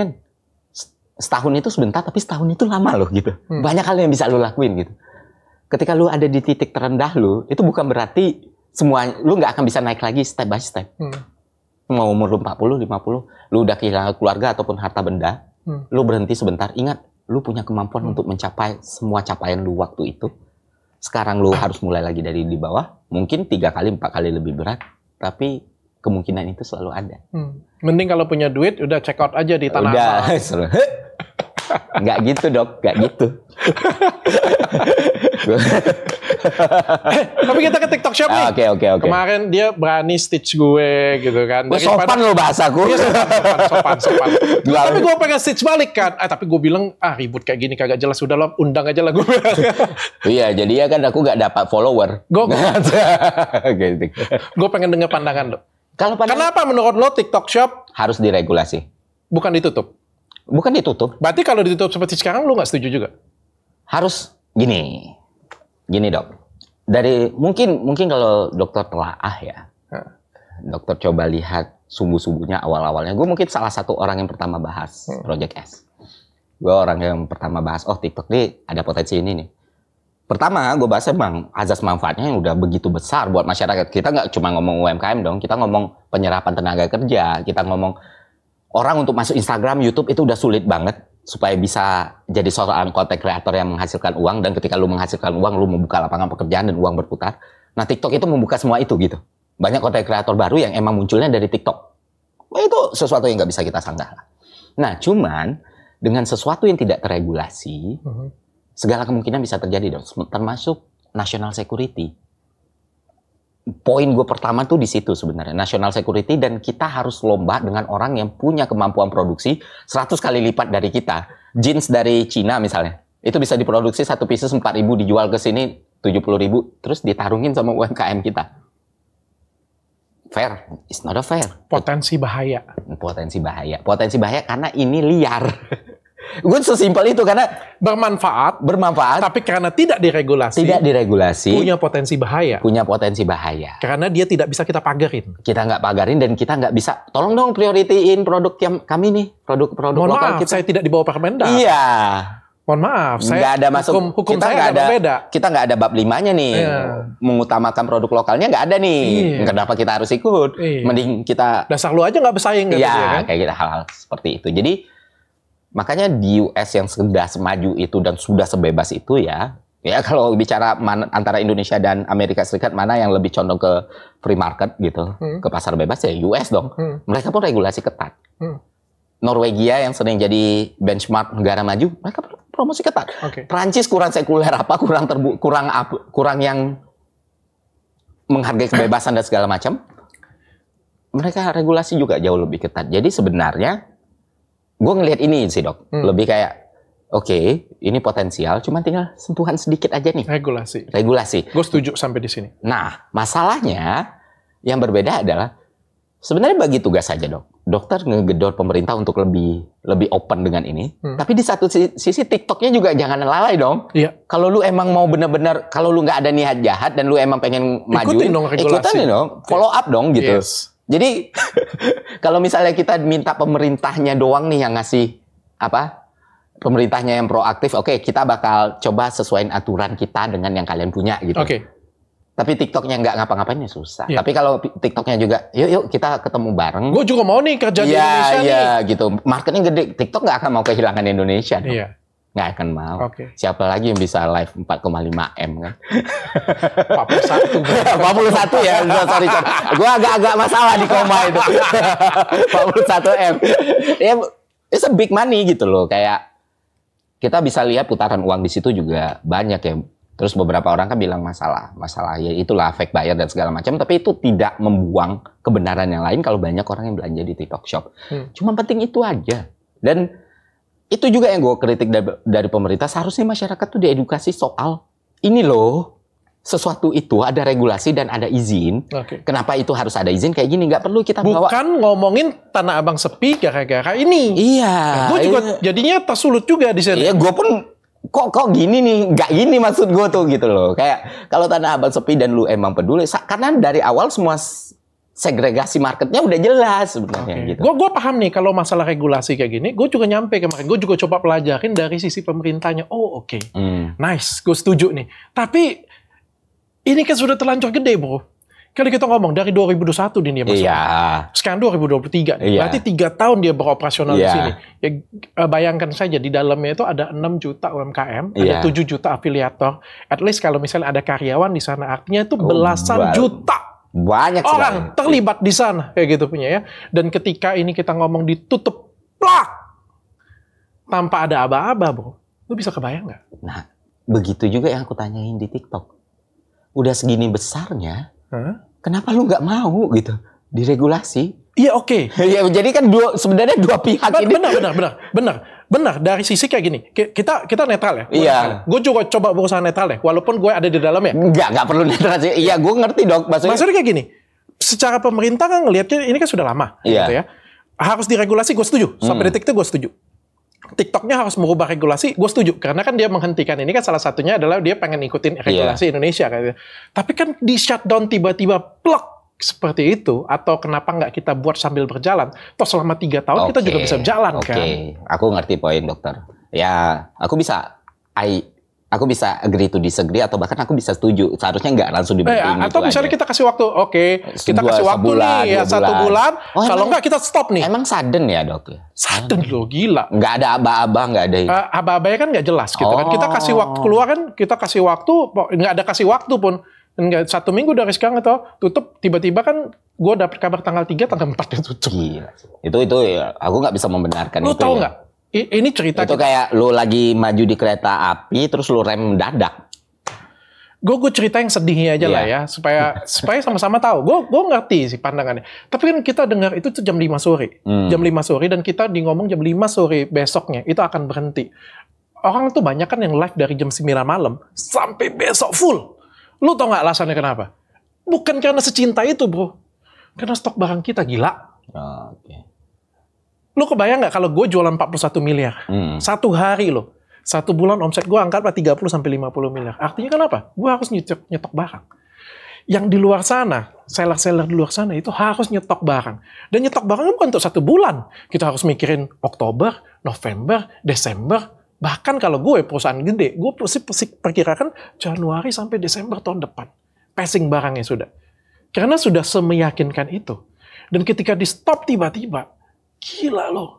setahun itu sebentar, tapi setahun itu lama loh gitu. Banyak hal yang bisa lu lakuin gitu. Ketika lu ada di titik terendah lu, itu bukan berarti lu nggak akan bisa naik lagi step by step. Mau umur lu 40, 50, lu udah kehilangan keluarga ataupun harta benda, lu berhenti sebentar, ingat, lu punya kemampuan untuk mencapai semua capaian lu waktu itu. Sekarang lu harus mulai lagi dari di bawah, mungkin 3 kali, 4 kali lebih berat, tapi kemungkinan itu selalu ada.
Mending kalau punya duit, udah check out aja di tanah abang.
Nggak gitu dok, nggak gitu.
Tapi kita ke TikTok Shop nih.
Oke.
Kemarin dia berani stitch gue gitu kan.
Sopan lo bahasaku.
Sopan. Tapi gue pengen stitch balik kan. Tapi gue bilang, ribut kayak gini kagak jelas. Udah lo undang aja lah gue.
Iya, jadi ya kan aku nggak dapat follower.
Gue pengen denger pandangan lo. Kenapa menurut lo TikTok Shop
harus diregulasi?
Bukan ditutup.
Bukan ditutup.
Berarti kalau ditutup seperti sekarang, lu nggak setuju juga?
Harus gini dok. Dari mungkin kalau dokter telaah ya, dokter coba lihat subuh-subuhnya awal-awalnya. Gue mungkin salah satu orang yang pertama bahas Project S. Gue orang yang pertama bahas, TikTok nih ada potensi ini nih. Pertama gue bahas emang azas manfaatnya yang udah begitu besar buat masyarakat. Kita nggak cuma ngomong UMKM dong, kita ngomong penyerapan tenaga kerja, kita ngomong orang untuk masuk Instagram, YouTube itu udah sulit banget supaya bisa jadi seorang content creator yang menghasilkan uang. Dan ketika lu menghasilkan uang, lu membuka lapangan pekerjaan dan uang berputar. Nah TikTok itu membuka semua itu gitu. Banyak content creator baru yang emang munculnya dari TikTok. Nah, itu sesuatu yang nggak bisa kita sanggah. Nah cuman dengan sesuatu yang tidak terregulasi, segala kemungkinan bisa terjadi dong. Termasuk national security. Poin gue pertama tuh di situ sebenarnya, national security, dan kita harus lomba dengan orang yang punya kemampuan produksi 100 kali lipat dari kita. Jeans dari Cina misalnya, itu bisa diproduksi 1 pieces 4.000, dijual ke sini 70.000, terus ditarungin sama UMKM kita. Fair? It's not a fair.
Potensi bahaya
karena ini liar. Gue sesimpel itu, karena bermanfaat,
tapi karena tidak diregulasi, punya potensi bahaya. Karena dia tidak bisa kita pagarin.
Kita nggak pagarin dan kita nggak bisa. Tolong dong prioritiin produk yang kami nih, produk lokal kita.
Saya tidak di bawah Permendak.
Iya.
Mohon maaf,
nggak ada masuk.
Hukum kita saya agak berbeda.
Kita nggak ada bab 5-nya nih. Mengutamakan produk lokalnya nggak ada nih. Kenapa kita harus ikut? Mending kita.
Dasar lu aja nggak bersaing.
Iya, kayak gitu, hal-hal seperti itu. Jadi makanya di US yang sudah semaju itu dan sudah sebebas itu ya kalau bicara antara Indonesia dan Amerika Serikat mana yang lebih condong ke free market gitu, ke pasar bebas ya US dong. Mereka pun regulasi ketat. Norwegia yang sering jadi benchmark negara maju, mereka promosi ketat. Prancis kurang sekuler kurang yang menghargai kebebasan dan segala macam. Mereka regulasi juga jauh lebih ketat. Jadi sebenarnya gue ngelihat ini sih dok, lebih kayak ini potensial, cuma tinggal sentuhan sedikit aja nih. Regulasi.
Gue setuju sampai di sini.
Nah, masalahnya yang berbeda adalah sebenarnya bagi tugas saja dok. dokter ngegedor pemerintah untuk lebih open dengan ini. Tapi di satu sisi TikToknya juga jangan lalai dong.
Iya.
Kalau lu emang mau benar-benar, kalau lu nggak ada niat jahat dan lu emang pengen majuin, ikutan dong, follow up dong gitu.
Yes.
Jadi kalau misalnya kita minta pemerintahnya doang nih yang ngasih pemerintahnya yang proaktif, oke, kita bakal coba sesuaiin aturan kita dengan yang kalian punya gitu.
Oke.
Tapi TikToknya nggak ngapa-ngapain ya susah.
Iya.
Tapi kalau TikToknya juga, yuk kita ketemu bareng.
Gue juga mau nih kerja di Indonesia nih.
Iya, gitu. Marketnya gede. TikTok nggak akan mau kehilangan Indonesia. Dong.
Iya.
Nggak akan mau.
Oke.
Siapa lagi yang bisa live 4,5 M kan?
41.
41 ya, sorry. Gue agak masalah di koma itu. 41 M. Ya, it's a big money gitu loh. Kayak kita bisa lihat putaran uang di situ juga banyak ya. Terus beberapa orang kan bilang masalah ya itulah fake buyer dan segala macam. Tapi itu tidak membuang kebenaran yang lain kalau banyak orang yang belanja di TikTok Shop. Cuma penting itu aja. Dan itu juga yang gue kritik dari pemerintah. Seharusnya masyarakat tuh diedukasi soal ini loh. Sesuatu itu ada regulasi dan ada izin.
Okay.
Kenapa itu harus ada izin kayak gini? Nggak perlu kita bawa.
Bukan ngomongin Tanah Abang sepi gara-gara ini.
Iya.
Nah, gue juga jadinya tersulut juga di sini.
Iya, gue pun kok gini nih, nggak gini maksud gue tuh gitu loh. Kayak kalau Tanah Abang sepi dan lu emang peduli, karena dari awal semua segregasi marketnya udah jelas sebenarnya gitu.
Gue paham nih kalau masalah regulasi kayak gini, gue juga nyampe kemarin, gue juga coba pelajarin dari sisi pemerintahnya. Oh oke, nice, gue setuju nih. Tapi ini kan sudah terlanjur gede bro. Kalau kita ngomong dari 2021 dia masuk.
Iya.
Sekarang 2023. Iya. Berarti 3 tahun dia beroperasional di sini. Ya, bayangkan saja di dalamnya itu ada 6 juta UMKM, ada 7 juta afiliator. At least kalau misalnya ada karyawan di sana, artinya itu belasan juta
banyak
orang terlibat di sana kayak gitu punya ya. Dan ketika ini kita ngomong ditutup plak tanpa ada aba-aba bro, lu bisa kebayang nggak?
Nah, begitu juga yang aku tanyain di TikTok. Udah segini besarnya, kenapa lu nggak mau gitu diregulasi? Iya oke. Ya jadi kan sebenarnya dua pihak ini.
Benar. Dari sisi kayak gini, kita netral ya.
Iya.
Gue juga coba berusaha netral ya, walaupun gue ada di dalamnya.
Nggak perlu netral sih. Iya, gue ngerti dok.
Maksudnya kayak gini. Secara pemerintah kan ngelihatnya ini kan sudah lama, gitu ya. Harus diregulasi, gue setuju. Sampai detik itu gue setuju. TikToknya harus merubah regulasi, gue setuju. Karena kan dia menghentikan ini kan salah satunya adalah dia pengen ikutin regulasi Indonesia. Kan. Tapi kan di shutdown tiba-tiba plak seperti itu. Atau kenapa nggak kita buat sambil berjalan. Toh selama 3 tahun kita juga bisa berjalan kan.
Aku ngerti poin dokter. Ya aku bisa agree to disagree atau bahkan aku bisa setuju. Seharusnya nggak langsung diberhentiin gitu
atau misalnya kita kasih waktu, kita kasih waktu
sebulan,
nih ya 1 bulan. Kalau nggak kita stop nih.
Emang sudden ya dok?
Sudden loh, gila.
Nggak ada aba-aba, nggak ada.
Aba-abanya kan nggak jelas gitu kan. Kita kasih waktu keluar kan, kita kasih waktu, nggak ada kasih waktu pun. Enggak, 1 minggu dari sekarang atau tutup, tiba-tiba kan gue dapet kabar tanggal 3, tanggal 4 dia tutup.
Gila. Itu ya, aku nggak bisa membenarkan itu.
Lu tahu nggak? Ini cerita
itu kayak lu lagi maju di kereta api terus lu rem mendadak.
Gue cerita yang sedihnya aja lah ya supaya sama-sama tahu. Gue ngerti sih pandangannya. Tapi kan kita dengar itu tuh jam 5 sore. Jam 5 sore dan kita ngomong jam 5 sore besoknya itu akan berhenti. Orang tuh banyak kan yang live dari jam 9 malam sampai besok full. Lu tau nggak alasannya kenapa? Bukan karena secinta itu bro. Karena stok barang kita gila. Lu kebayang nggak kalau gue jualan 41 miliar? 1 hari loh. 1 bulan omset gue angkat 30 sampai 50 miliar. Artinya kan apa? Gue harus nyetok barang. Yang di luar sana, seller-seller di luar sana itu harus nyetok barang. Dan nyetok barang bukan untuk 1 bulan. Kita harus mikirin Oktober, November, Desember. Bahkan kalau gue perusahaan gede, gue perkirakan Januari sampai Desember tahun depan. Passing barangnya sudah. Karena sudah semeyakinkan itu. Dan ketika di stop tiba-tiba, gila loh.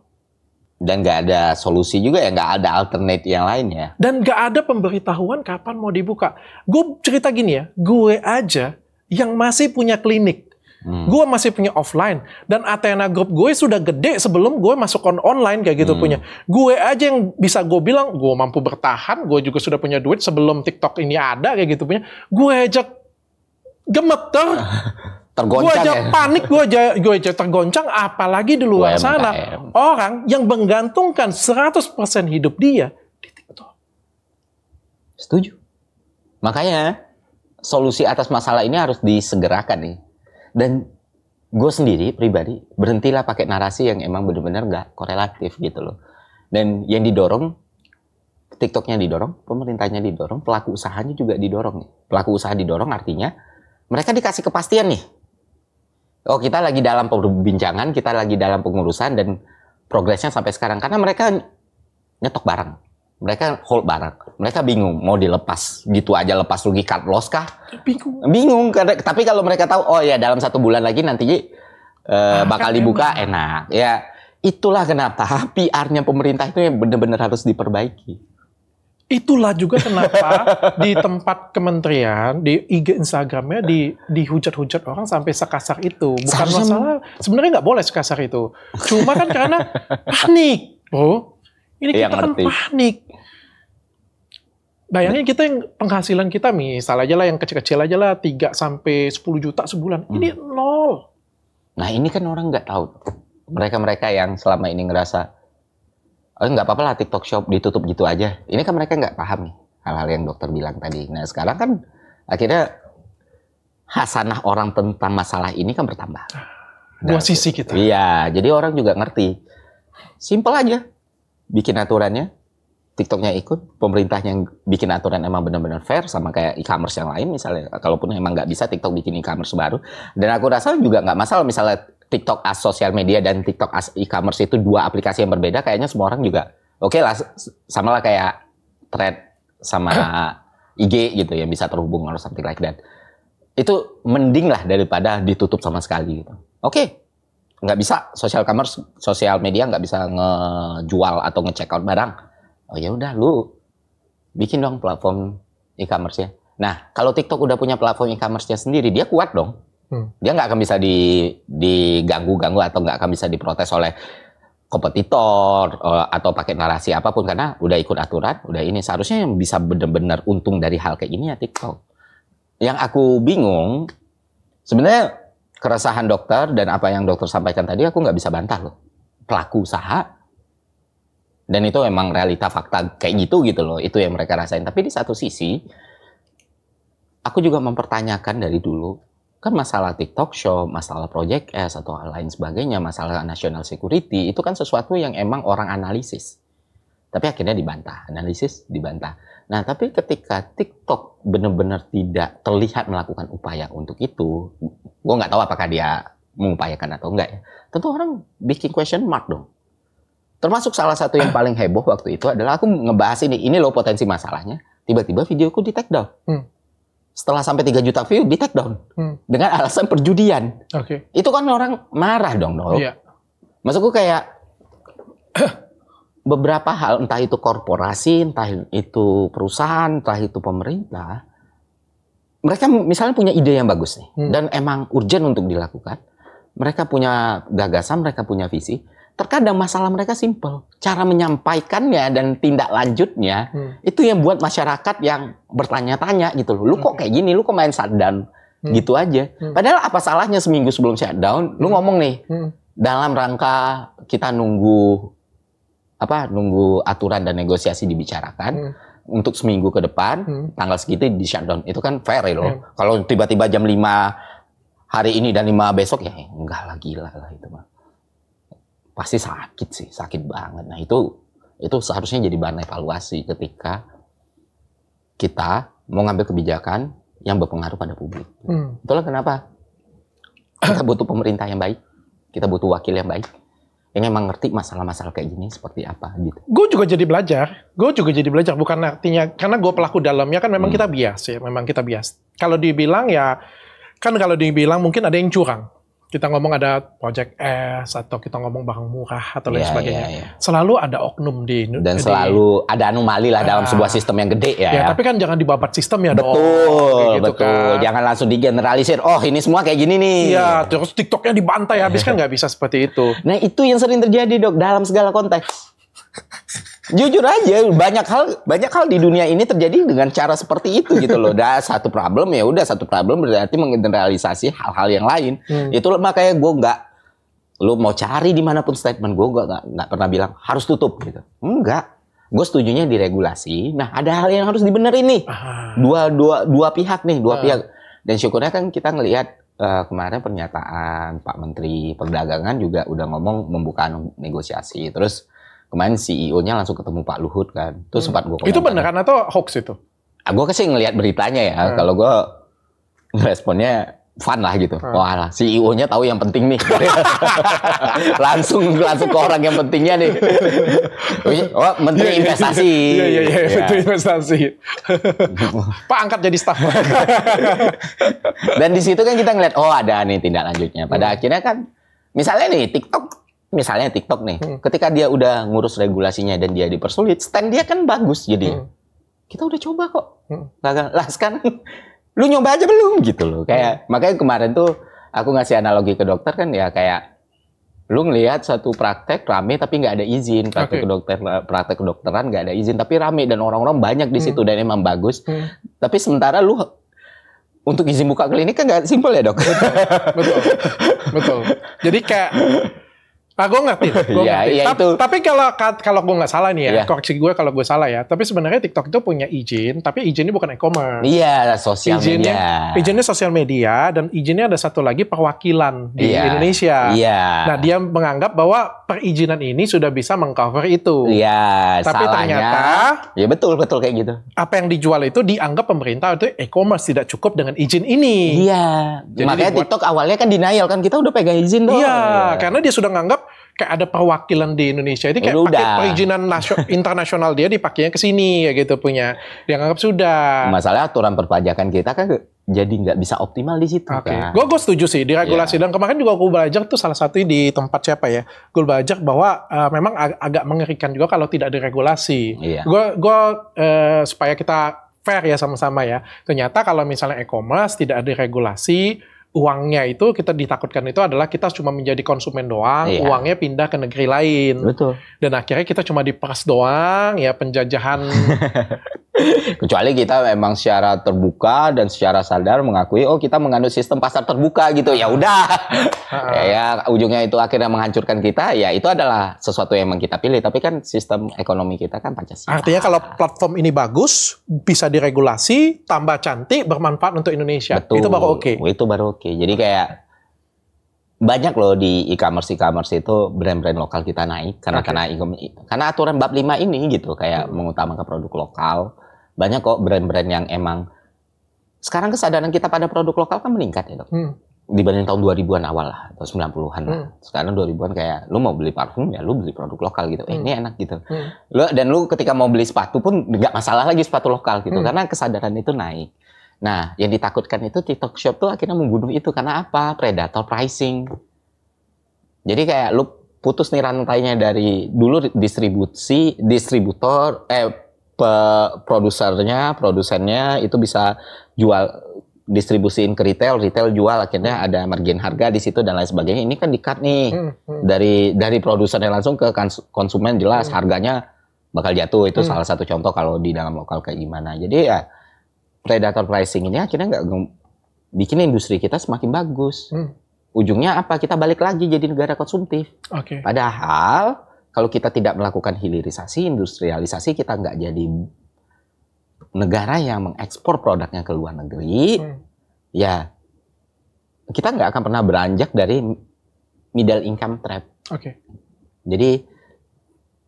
Dan nggak ada solusi juga ya, nggak ada alternate yang lain ya.
Dan nggak ada pemberitahuan kapan mau dibuka. Gue cerita gini ya, gue aja yang masih punya klinik. Gue masih punya offline. Dan Athena Group gue sudah gede sebelum gue masuk online kayak gitu punya. Gue aja yang bisa gue bilang, gue mampu bertahan, gue juga sudah punya duit sebelum TikTok ini ada kayak gitu punya. Gue aja gemeter. Gue aja panik, gue aja tergoncang, apalagi di luar sana. Orang yang menggantungkan 100% hidup dia di TikTok.
Setuju. Makanya solusi atas masalah ini harus disegerakan nih. Dan gue sendiri pribadi berhentilah pakai narasi yang emang benar-benar nggak korelatif gitu loh. Dan yang didorong, TikToknya didorong, pemerintahnya didorong, pelaku usahanya juga didorong nih. Pelaku usaha didorong artinya mereka dikasih kepastian nih. Oh, kita lagi dalam perbincangan, kita lagi dalam pengurusan dan progresnya sampai sekarang. Karena mereka nyetok barang, mereka hold barang, mereka bingung mau dilepas gitu aja, lepas rugi cut loss kah? Bingung. Tapi kalau mereka tahu, oh ya dalam 1 bulan lagi nanti bakal dibuka, enak. Ya itulah kenapa PR-nya pemerintah itu yang benar-benar harus diperbaiki.
Itulah juga kenapa di tempat kementerian, di IG Instagramnya dihujat-hujat orang sampai sekasar itu. Bukan masalah, sebenarnya nggak boleh sekasar itu. Cuma kan karena panik, bro. Ini kita kan panik. Bayangin kita yang penghasilan kita misal aja lah yang kecil-kecil aja lah 3 sampai 10 juta sebulan. Ini 0.
Nah ini kan orang nggak tahu. Mereka-mereka yang selama ini ngerasa oh nggak apa-apa lah TikTok Shop ditutup gitu aja. Ini kan mereka nggak paham nih hal-hal yang dokter bilang tadi. Nah sekarang kan akhirnya hasanah orang tentang masalah ini kan bertambah.
Dua sisi kita.
Iya, jadi orang juga ngerti. Simpel aja, bikin aturannya, TikToknya ikut, pemerintahnya bikin aturan emang benar-benar fair sama kayak e-commerce yang lain misalnya. Kalaupun emang nggak bisa TikTok bikin e-commerce baru. Dan aku rasa juga nggak masalah misalnya TikTok as sosial media dan TikTok as e-commerce itu 2 aplikasi yang berbeda, kayaknya semua orang juga oke lah, sama lah kayak Thread sama IG gitu yang bisa terhubung atau something like that. Itu mending lah daripada ditutup sama sekali gitu. Oke, nggak bisa sosial media nggak bisa ngejual atau ngecek out barang. Oh ya udah, lu bikin dong platform e-commerce-nya. Nah, kalau TikTok udah punya platform e-commerce-nya sendiri, dia kuat dong. Dia nggak akan bisa diganggu-ganggu atau nggak akan bisa diprotes oleh kompetitor atau pakai narasi apapun karena udah ikut aturan, udah ini. Seharusnya yang bisa benar-benar untung dari hal kayak ini ya TikTok. Yang aku bingung, sebenarnya keresahan dokter dan apa yang dokter sampaikan tadi aku nggak bisa bantah loh. Pelaku usaha, dan itu emang realita fakta kayak gitu loh. Itu yang mereka rasain. Tapi di satu sisi, aku juga mempertanyakan dari dulu, kan masalah TikTok Shop, masalah Project S atau hal lain sebagainya, masalah national security, itu kan sesuatu yang emang orang analisis. Tapi akhirnya dibantah, analisis dibantah. Nah, tapi ketika TikTok benar-benar tidak terlihat melakukan upaya untuk itu, gue nggak tahu apakah dia mengupayakan atau enggak ya. Tentu orang bikin question mark dong. Termasuk salah satu yang paling heboh waktu itu adalah aku ngebahas ini loh potensi masalahnya. Tiba-tiba videoku di take down. Setelah sampai 3 juta view di take down. Dengan alasan perjudian. Itu kan orang marah dong. Iya. Maksudku kayak beberapa hal, entah itu korporasi, entah itu perusahaan, entah itu pemerintah, mereka misalnya punya ide yang bagus nih, dan emang urgent untuk dilakukan. Mereka punya gagasan, mereka punya visi. Terkadang masalah mereka simple. Cara menyampaikannya dan tindak lanjutnya, itu yang buat masyarakat yang bertanya-tanya gitu loh. Lu kok kayak gini, lu kok main shutdown? Gitu aja. Padahal apa salahnya seminggu sebelum shutdown, lu ngomong nih, dalam rangka kita nunggu aturan dan negosiasi dibicarakan, untuk seminggu ke depan, tanggal segitu di shutdown. Itu kan fair ya loh. Kalau tiba-tiba jam 5 hari ini dan 5 besok, ya enggak lah, gila lah itu mah. Pasti sakit sih, sakit banget. Nah itu seharusnya jadi bahan evaluasi ketika kita mau ngambil kebijakan yang berpengaruh pada publik. Itulah kenapa kita butuh pemerintah yang baik, kita butuh wakil yang baik, yang emang ngerti masalah-masalah kayak gini seperti apa gitu.
Gue juga jadi belajar, bukan artinya karena gue pelaku dalamnya kan memang kita bias ya, memang kita bias. Kalau dibilang ya, kan kalau dibilang mungkin ada yang curang. Kita ngomong ada Project S atau kita ngomong barang murah atau lain sebagainya. Selalu ada oknum
dan selalu ada anomali lah dalam sebuah sistem yang gede ya.
Tapi kan jangan dibabat sistem ya.
Betul. Kan. Jangan langsung digeneralisir. Oh ini semua kayak gini nih.
Iya, terus TikToknya dibantai habis kan nggak bisa seperti itu.
Nah itu yang sering terjadi dok dalam segala konteks. Jujur aja banyak hal di dunia ini terjadi dengan cara seperti itu gitu loh. Satu problem ya udah satu problem berarti menggeneralisasi hal-hal yang lain. Itulah makanya gue lu mau cari dimanapun statement gue nggak pernah bilang harus tutup gitu. Enggak, gue setujunya diregulasi. Nah ada hal yang harus dibenerin nih. Dua pihak nih, pihak. Dan syukurnya kan kita ngelihat kemarin pernyataan Pak Menteri Perdagangan juga udah ngomong membuka negosiasi. Terus kemarin CEO-nya langsung ketemu Pak Luhut kan. Terus sempat gue komentar.
Itu beneran atau hoax itu?
Gue kasih ngelihat beritanya ya. Kalau gue responnya fun lah gitu. Wah lah, CEO-nya tahu yang penting nih. langsung ke orang yang pentingnya nih. Oh, Menteri Investasi.
Iya, Menteri Investasi. Pak angkat jadi staf.
Dan di situ kan kita ngeliat, oh ada nih tindak lanjutnya. Pada akhirnya kan, misalnya nih TikTok nih, ketika dia udah ngurus regulasinya dan dia dipersulit, stand dia kan bagus jadi. Kita udah coba kok. Gagal. Lah sekarang lu nyoba aja belum gitu loh. Kayak makanya kemarin tuh aku ngasih analogi ke dokter kan ya kayak lu ngelihat satu praktek rame tapi nggak ada izin, praktek kedokteran nggak ada izin tapi rame dan orang-orang banyak di situ dan emang bagus. Tapi sementara lu untuk izin buka klinik kan nggak simpel ya dok.
Betul. Jadi kayak gue ngerti. Tapi kalau gue nggak salah nih ya, koreksi gue kalau gue salah ya. Tapi sebenarnya TikTok itu punya izin, tapi izinnya bukan e-commerce.
Iya, sosial media.
Izinnya sosial media dan izinnya ada satu lagi perwakilan di Indonesia.
Iya.
Nah dia menganggap bahwa perizinan ini sudah bisa mengcover itu.
Iya.
Tapi ternyata,
ya betul kayak gitu.
Apa yang dijual itu dianggap pemerintah itu e-commerce tidak cukup dengan izin ini.
Iya. Makanya TikTok awalnya kan denial kan kita udah pegang izin dong.
Iya, karena dia sudah nganggap kayak ada perwakilan di Indonesia ini kayak pakai perizinan internasional dia dipakainya ke sini ya gitu punya. Dia nganggap sudah.
Masalah aturan perpajakan kita kan jadi nggak bisa optimal di situ kan.
Gue setuju sih di regulasi dan kemarin juga gue belajar tuh salah satu di tempat siapa ya. Gue belajar bahwa memang agak mengerikan juga kalau tidak diregulasi. Gue supaya kita fair ya sama-sama ya. Ternyata kalau misalnya e-commerce tidak ada regulasi, uangnya itu kita ditakutkan itu adalah kita cuma menjadi konsumen doang, uangnya pindah ke negeri lain.
Betul.
Dan akhirnya kita cuma diperas doang, ya penjajahan.
Kecuali kita memang secara terbuka dan secara sadar mengakui, oh kita menganut sistem pasar terbuka gitu, ya udah. Ya ujungnya itu akhirnya menghancurkan kita, ya itu adalah sesuatu yang memang kita pilih. Tapi kan sistem ekonomi kita kan Pancasila.
Artinya kalau platform ini bagus, bisa diregulasi, tambah cantik, bermanfaat untuk Indonesia.
Betul.
Itu baru oke.
Itu baru oke. Jadi kayak banyak loh di e-commerce itu brand-brand lokal kita naik karena aturan bab 5 ini gitu kayak mengutamakan produk lokal. Banyak kok brand-brand yang emang sekarang kesadaran kita pada produk lokal kan meningkat ya dok. Dibanding tahun 2000-an awal lah atau 90-an lah. Sekarang 2000-an kayak lu mau beli parfum ya lu beli produk lokal gitu. Ini enak gitu. Lu ketika mau beli sepatu pun nggak masalah lagi sepatu lokal gitu karena kesadaran itu naik. Nah, yang ditakutkan itu TikTok Shop tuh akhirnya membunuh itu karena apa? Predator pricing. Jadi kayak lu putus nih rantainya dari dulu produsennya itu bisa jual distribusiin ke retail jual akhirnya ada margin harga di situ dan lain sebagainya. Ini kan di-cut nih dari produsennya langsung ke konsumen jelas harganya bakal jatuh. Itu salah satu contoh kalau di dalam lokal kayak gimana. Jadi ya predator pricing ini akhirnya nggak bikin industri kita semakin bagus. Ujungnya apa? Kita balik lagi jadi negara konsumtif. Padahal kalau kita tidak melakukan hilirisasi, industrialisasi, kita nggak jadi negara yang mengekspor produknya ke luar negeri. Ya, kita nggak akan pernah beranjak dari middle income trap. Jadi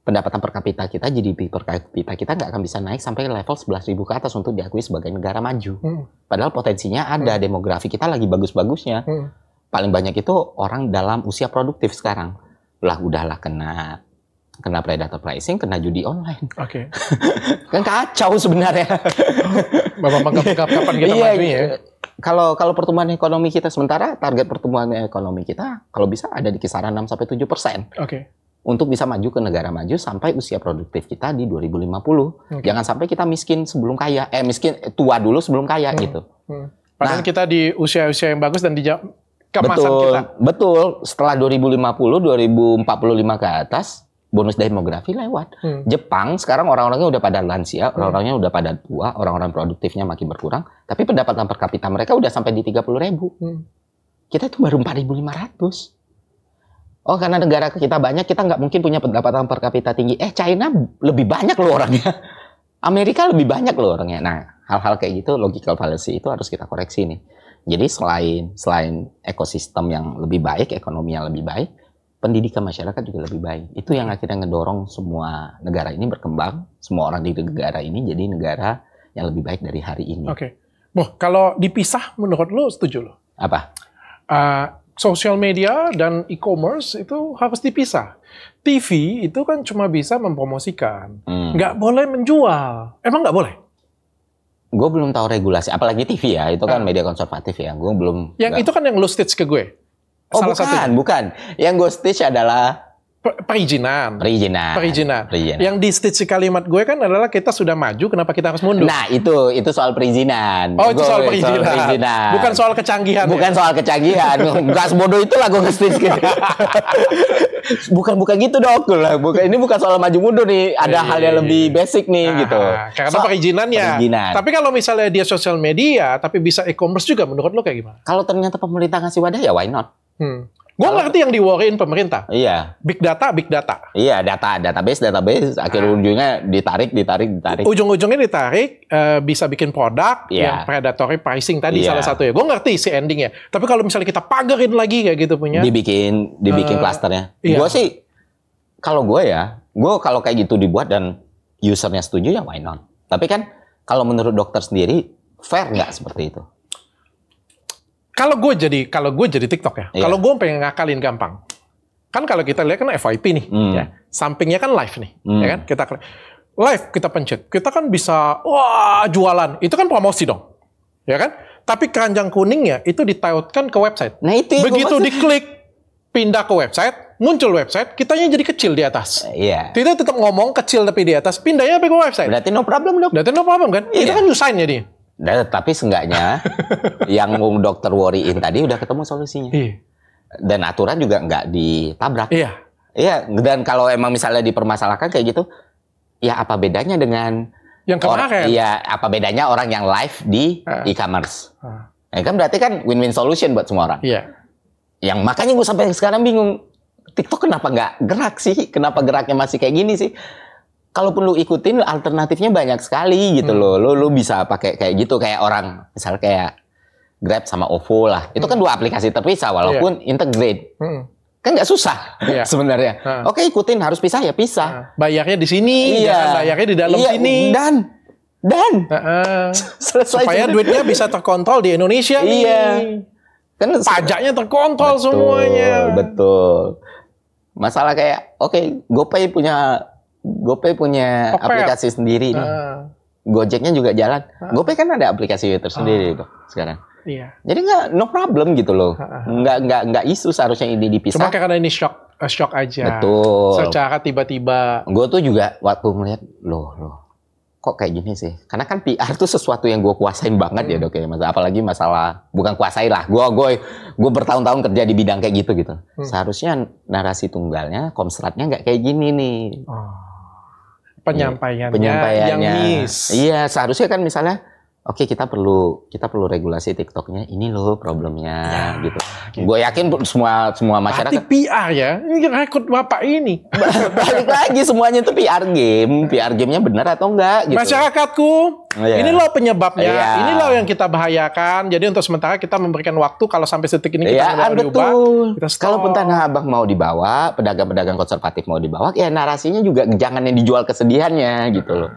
pendapatan per kapita kita, GDP per kapita kita nggak akan bisa naik sampai level 11.000 ke atas untuk diakui sebagai negara maju. Padahal potensinya ada, demografi kita lagi bagus-bagusnya. Paling banyak itu orang dalam usia produktif sekarang. Udahlah kena predator pricing, kena judi online. Kan kacau sebenarnya.
Kapan kita maju ya?
Kalau pertumbuhan ekonomi kita sementara target pertumbuhan ekonomi kita kalau bisa ada di kisaran 6-7%. Untuk bisa maju ke negara maju sampai usia produktif kita di 2050. Jangan sampai kita miskin sebelum kaya, miskin tua dulu sebelum kaya gitu.
Padahal kita di usia-usia yang bagus dan di kemasan kita.
Betul. Setelah 2050, 2045 ke atas, bonus demografi lewat. Jepang sekarang orang-orangnya udah pada lansia, orang-orangnya udah pada tua, orang-orang produktifnya makin berkurang, tapi pendapatan per kapita mereka udah sampai di 30.000. Kita itu baru 4.500. Oh, karena negara kita banyak, kita nggak mungkin punya pendapatan per kapita tinggi. China lebih banyak loh orangnya. Amerika lebih banyak loh orangnya. Nah, hal-hal kayak gitu, logical fallacy itu harus kita koreksi nih. Jadi selain ekosistem yang lebih baik, ekonomi yang lebih baik, pendidikan masyarakat juga lebih baik. Itu yang akhirnya ngedorong semua negara ini berkembang, semua orang di negara ini jadi negara yang lebih baik dari hari ini.
Oke. Kalau dipisah menurut lo setuju lo?
Apa?
Social media dan e-commerce itu harus dipisah. TV itu kan cuma bisa mempromosikan, nggak boleh menjual. Emang nggak boleh?
Gue belum tahu regulasi, apalagi TV ya, itu kan media konservatif ya. Gue belum.
Itu kan yang lo stitch ke gue.
Salah bukan. Yang gue stitch adalah
perizinan.
Perizinan.
Yang di stitch kalimat gue kan adalah kita sudah maju, kenapa kita harus mundur?
Nah, itu soal perizinan.
Oh, itu soal perizinan. Bukan soal kecanggihan.
Bukan soal kecanggihan. Gak sebodoh itu lah gue nge-stitch gitu. bukan gitu dok. Ini bukan soal maju mundur nih. Ada hal yang lebih basic nih gitu.
Karena perizinannya. Tapi kalau misalnya dia sosial media, tapi bisa e-commerce juga, menurut lo kayak gimana?
Kalau ternyata pemerintah ngasih wadah ya why not?
Gue ngerti yang di-worryin pemerintah.
Iya.
Big data.
Iya, database. Akhir ujungnya ditarik.
Ujung-ujungnya ditarik, bisa bikin produk yang predatory pricing tadi salah satu ya. Gue ngerti si endingnya. Tapi kalau misalnya kita pagerin lagi kayak gitu punya.
Dibikin klasternya.
Iya.
Gue sih, kalau kayak gitu dibuat dan usernya setuju ya why not. Tapi kan kalau menurut dokter sendiri, fair nggak seperti itu?
Kalau gue jadi TikTok ya, kalau gue pengen ngakalin gampang, kan kalau kita lihat kan FYP nih, ya, sampingnya kan live nih, ya kan, kita pencet, kita kan bisa jualan, itu kan promosi dong, ya kan? Tapi keranjang kuningnya itu ditautkan ke website.
Nah itu
begitu diklik pindah ke website, muncul website, kitanya jadi kecil di atas.
Iya.
Kita tetap ngomong kecil tapi di atas, pindahnya ke website.
Berarti no problem dong.
Berarti no problem kan? Itu kan nyusahin ya dia.
Nah, tapi seenggaknya yang dokter worryin tadi udah ketemu solusinya.
Iya.
Dan aturan juga nggak ditabrak.
Iya.
Iya. Dan kalau emang misalnya dipermasalahkan kayak gitu, ya apa bedanya dengan
yang kemarin?
Iya, apa bedanya orang yang live di e-commerce? Ya kan berarti kan win-win solution buat semua orang.
Iya.
Yang makanya gue sampai sekarang bingung, TikTok kenapa nggak gerak sih? Kenapa geraknya masih kayak gini sih? Kalaupun lu ikutin, alternatifnya banyak sekali gitu loh. Lu bisa pakai kayak gitu, kayak orang misalnya kayak Grab sama OVO lah. Itu kan dua aplikasi terpisah walaupun integrate. Kan nggak susah sebenarnya. Oke, ikutin, harus pisah ya pisah.
Bayarnya di sini, jangan bayarnya di dalam sini.
Dan
supaya duitnya bisa terkontrol di Indonesia nih. Kan pajaknya terkontrol semuanya.
Betul. Masalah kayak GoPay punya aplikasi sendiri nih. Gojeknya juga jalan. GoPay kan ada aplikasi tersendiri tuh sekarang.
Iya.
Jadi no problem gitu loh. Nggak isu seharusnya ini dipisah.
Cuma karena ini shock aja.
Betul.
Secara tiba-tiba.
Gue tuh juga waktu melihat loh kok kayak gini sih? Karena kan PR tuh sesuatu yang gue kuasain banget ya dok ya. Apalagi masalah bukan kuasai lah. Gue bertahun-tahun kerja di bidang kayak gitu. Seharusnya narasi tunggalnya, komstratnya nggak kayak gini nih.
Penyampaiannya yang miss.
Iya, seharusnya kan misalnya, oke, kita perlu regulasi TikToknya. Ini loh problemnya gitu. Gue yakin semua masyarakat.
Berarti PR ya, ini rekrut bapak ini.
Balik lagi semuanya itu PR game. PR gamenya benar atau enggak gitu.
Masyarakatku, ini loh penyebabnya. Ini loh yang kita bahayakan. Jadi untuk sementara kita memberikan waktu kalau sampai detik ini kita mau diubah.
Kalaupun Tanah Abang mau dibawa, pedagang-pedagang konservatif mau dibawa, ya narasinya juga jangan yang dijual kesedihannya gitu loh.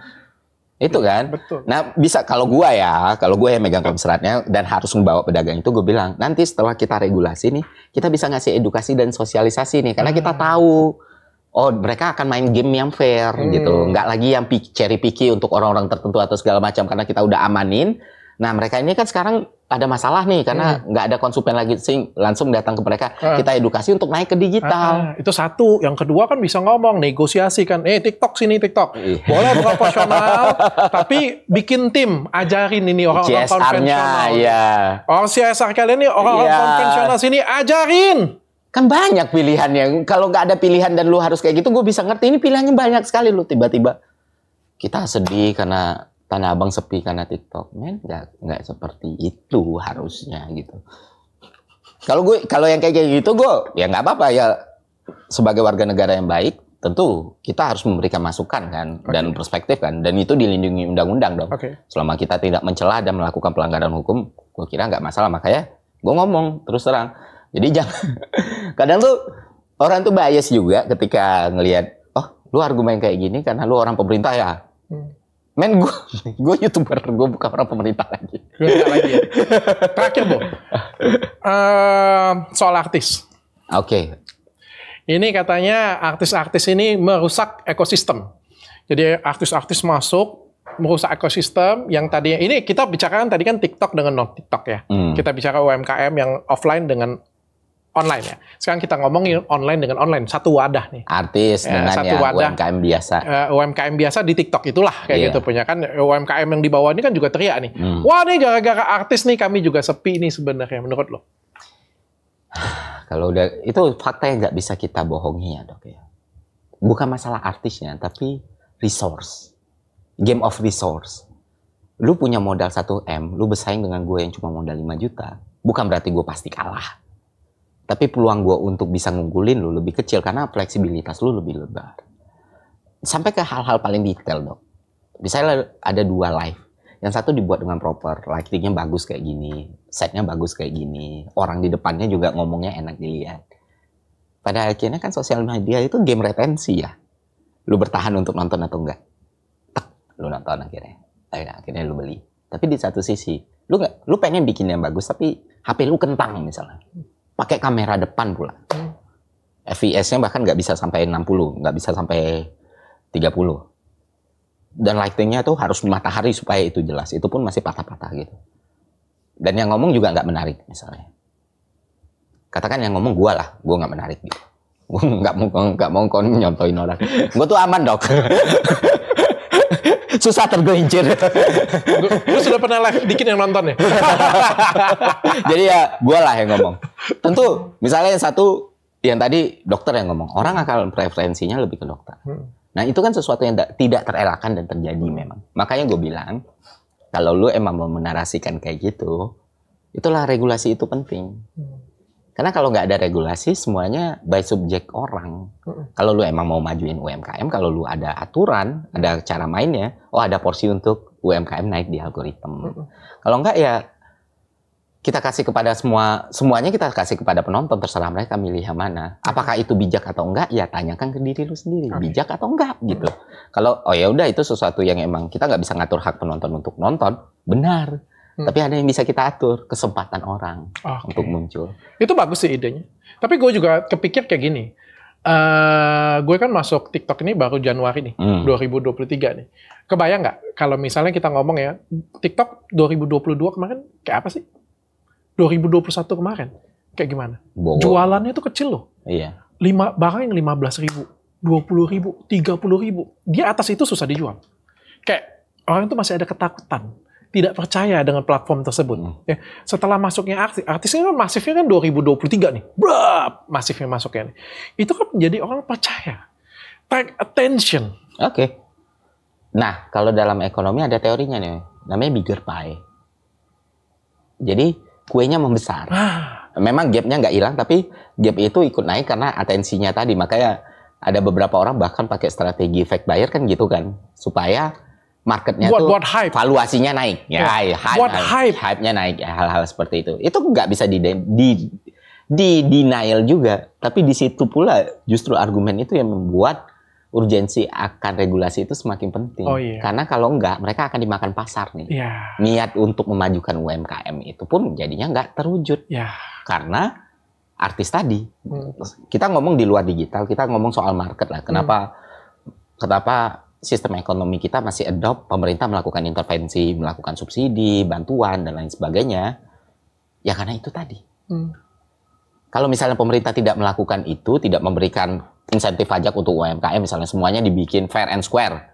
Itu kan.
Betul.
Nah, bisa kalau gue yang megang komstratnya dan harus membawa pedagang itu, gue bilang, nanti setelah kita regulasi nih, kita bisa ngasih edukasi dan sosialisasi nih, karena kita tahu mereka akan main game yang fair gitu. Nggak lagi yang cherry picky untuk orang-orang tertentu atau segala macam karena kita udah amanin. Nah, mereka ini kan sekarang ada masalah nih karena nggak ada konsumen lagi langsung datang ke mereka. Kita edukasi untuk naik ke digital.
Itu satu. Yang kedua kan bisa ngomong, negosiasi kan. TikTok sini TikTok. Boleh proporsional, tapi bikin tim, ajarin ini orang-orang konvensional. Orang CSR kalian ini orang-orang konvensional sini ajarin.
Kan banyak pilihannya. Kalau nggak ada pilihan dan lu harus kayak gitu, gue bisa ngerti ini pilihannya banyak sekali. Lu tiba-tiba kita sedih karena Tanah Abang sepi karena TikTok, men, nggak seperti itu harusnya gitu. Kalau yang kayak gitu gue ya nggak apa-apa ya, sebagai warga negara yang baik tentu kita harus memberikan masukan kan dan perspektif kan, dan itu dilindungi undang-undang dong. Selama kita tidak mencela dan melakukan pelanggaran hukum, gue kira nggak masalah. Makanya gue ngomong terus terang. Jadi jangan kadang tuh orang tuh bias juga ketika ngelihat, oh lu argumen kayak gini karena lu orang pemerintah ya. Men, gue YouTuber, gue bukan orang pemerintah lagi.
Ya. Terakhir, Bo. Soal artis.
Oke.
Ini katanya artis-artis ini merusak ekosistem. Jadi artis-artis masuk, merusak ekosistem yang tadi, ini kita bicarakan tadi kan TikTok dengan non-TikTok ya. Kita bicara UMKM yang offline dengan online ya. Sekarang kita ngomongin online dengan online, satu wadah nih.
Artis dengan
satu
yang
wadah,
UMKM biasa.
UMKM biasa di TikTok itulah kayak gitu punya kan. UMKM yang di bawah ini kan juga teriak nih. Wah nih gara-gara artis nih kami juga sepi nih sebenarnya menurut lo.
Kalau udah itu fakta yang nggak bisa kita bohongi ya dok ya. Bukan masalah artisnya tapi resource. Game of resource. Lu punya modal 1M, lu bersaing dengan gue yang cuma modal 5 juta. Bukan berarti gue pasti kalah. Tapi peluang gue untuk bisa ngunggulin lu lebih kecil karena fleksibilitas lu lebih lebar. Sampai ke hal-hal paling detail dok. Misalnya ada 2 live. Yang satu dibuat dengan proper, lightingnya bagus kayak gini, setnya bagus kayak gini, orang di depannya juga ngomongnya enak dilihat. Pada akhirnya kan sosial media itu game retensi ya. Lu bertahan untuk nonton atau enggak? Tek, lu nonton akhirnya lu beli. Tapi di satu sisi, lu pengen bikin yang bagus tapi HP lu kentang misalnya. Pakai kamera depan pula. FPS-nya bahkan nggak bisa sampai 60, nggak bisa sampai 30. Dan lighting-nya tuh harus matahari supaya itu jelas. Itu pun masih patah-patah gitu. Dan yang ngomong juga nggak menarik misalnya. Katakan yang ngomong gua lah, gua nggak menarik gitu. Gua nggak mau kau nyontoin orang. Gua tuh aman dok. Susah tergelincir.
Gue sudah pernah live dikit yang nonton ya.
Jadi ya gue lah yang ngomong. Tentu misalnya yang satu, yang tadi dokter yang ngomong, orang akan preferensinya lebih ke dokter. Nah itu kan sesuatu yang tidak terelakkan dan terjadi memang. Makanya gue bilang, kalau lu emang mau menarasikan kayak gitu, itulah regulasi itu penting. Karena kalau nggak ada regulasi, semuanya by subjek orang. Kalau lu emang mau majuin UMKM, kalau lu ada aturan, ada cara mainnya, oh ada porsi untuk UMKM naik di algoritma. Kalau nggak ya kita kasih kepada semuanya kita kasih kepada penonton, terserah mereka milih yang mana. Apakah itu bijak atau enggak? Ya tanyakan ke diri lu sendiri, bijak atau enggak gitu. Kalau oh ya udah itu sesuatu yang emang kita nggak bisa ngatur hak penonton untuk nonton, benar. Tapi ada yang bisa kita atur, kesempatan orang untuk muncul. Itu
bagus sih idenya. Tapi gue juga kepikir kayak gini. Gue kan masuk TikTok ini baru Januari nih, 2023 nih. Kebayang nggak kalau misalnya kita ngomong ya, TikTok 2022 kemarin kayak apa sih? 2021 kemarin kayak gimana? Jualannya tuh kecil loh.
Iya.
Barang yang 15.000, 20.000, 30.000. Di atas itu susah dijual. Kayak orang tuh masih ada ketakutan. Tidak percaya dengan platform tersebut. Ya, setelah masuknya artisnya kan masifnya kan 2023 nih. Masifnya masuknya nih. Itu kan menjadi orang percaya. Take attention.
Oke. Nah, kalau dalam ekonomi ada teorinya nih. Namanya bigger pie. Jadi, kuenya membesar. Memang gapnya nggak hilang, tapi gap itu ikut naik karena atensinya tadi. Makanya ada beberapa orang bahkan pakai strategi fake buyer kan gitu kan. Supaya marketnya tuh valuasinya naik, hype-nya naik, hal-hal seperti itu. Itu nggak bisa di denial juga, tapi di situ pula justru argumen itu yang membuat urgensi akan regulasi itu semakin penting. Karena kalau enggak, mereka akan dimakan pasar nih. Niat untuk memajukan UMKM itu pun jadinya nggak terwujud. Karena artis tadi, kita ngomong di luar digital, kita ngomong soal market lah. Kenapa sistem ekonomi kita masih adopt, pemerintah melakukan intervensi, melakukan subsidi, bantuan, dan lain sebagainya, ya karena itu tadi. Kalau misalnya pemerintah tidak melakukan itu, tidak memberikan insentif pajak untuk UMKM, misalnya semuanya dibikin fair and square,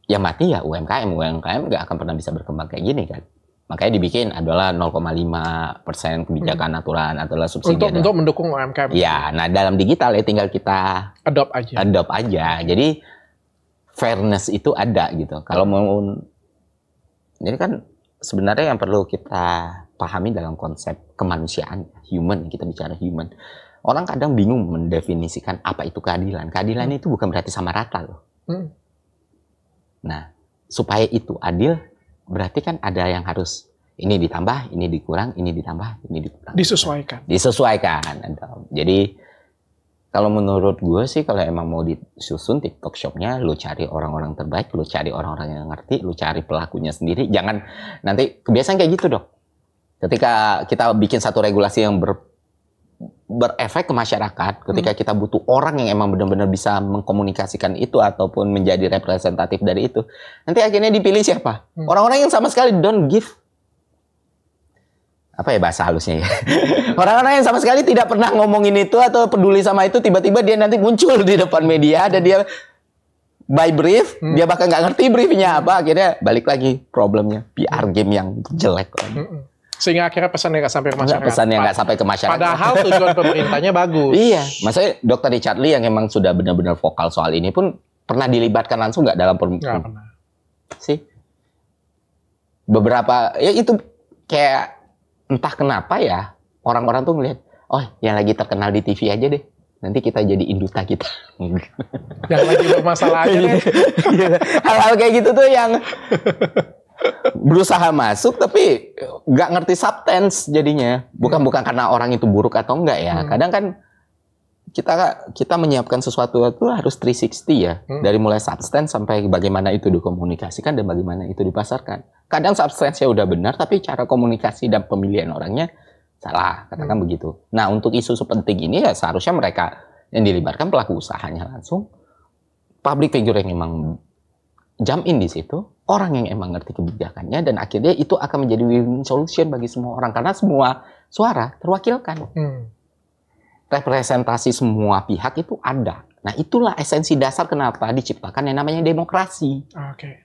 ya mati ya UMKM nggak akan pernah bisa berkembang kayak gini kan. Makanya dibikin adalah 0,5% kebijakan aturan adalah subsidi.
Untuk mendukung UMKM.
Ya, nah dalam digital ya tinggal kita adopt aja. Jadi fairness itu ada gitu. Kalau mau, ini kan sebenarnya yang perlu kita pahami dalam konsep kemanusiaan, human, kita bicara human. Orang kadang bingung mendefinisikan apa itu keadilan. Keadilan itu bukan berarti sama rata loh. Nah, supaya itu adil, berarti kan ada yang harus ini ditambah, ini dikurang, ini ditambah, ini dikurang. Disesuaikan. Jadi, kalau menurut gue sih, kalau emang mau disusun TikTok Shop-nya, lu cari orang-orang terbaik, lu cari orang-orang yang ngerti, lu cari pelakunya sendiri. Jangan nanti kebiasaan kayak gitu dok. Ketika kita bikin satu regulasi yang berefek ke masyarakat, ketika kita butuh orang yang emang benar-benar bisa mengkomunikasikan itu ataupun menjadi representatif dari itu, nanti akhirnya dipilih siapa? Orang-orang yang sama sekali don't give, apa ya bahasa halusnya ya, orang-orang yang sama sekali tidak pernah ngomongin itu atau peduli sama itu, tiba-tiba dia nanti muncul di depan media dan dia by brief, dia bahkan nggak ngerti briefnya apa, akhirnya balik lagi problemnya PR game yang jelek.
Sehingga akhirnya pesannya nggak sampai ke masyarakat.
Pesannya nggak sampai ke masyarakat.
Padahal tujuan pemerintahnya bagus.
Iya, maksudnya Dr. Richard Lee yang emang sudah benar-benar vokal soal ini pun pernah dilibatkan langsung nggak dalam
Nggak pernah.
Sih. Beberapa, ya itu kayak entah kenapa ya, orang-orang tuh ngeliat, oh yang lagi terkenal di TV aja deh. Nanti kita jadi induta kita.
Yang lagi bermasalah aja deh.
Hal-hal kayak gitu tuh yang berusaha masuk tapi nggak ngerti substance jadinya. Bukan karena orang itu buruk atau enggak ya. Kadang kan kita menyiapkan sesuatu itu harus 360 ya. Dari mulai substance sampai bagaimana itu dikomunikasikan dan bagaimana itu dipasarkan. Kadang substance-nya udah benar tapi cara komunikasi dan pemilihan orangnya salah, katakan begitu. Nah, untuk isu sepenting ini ya seharusnya mereka yang dilibatkan pelaku usahanya langsung, public figure yang memang jump in di situ, orang yang emang ngerti kebijakannya, dan akhirnya itu akan menjadi win-win solution bagi semua orang karena semua suara terwakilkan. Representasi semua pihak itu ada. Nah, itulah esensi dasar kenapa diciptakan yang namanya demokrasi.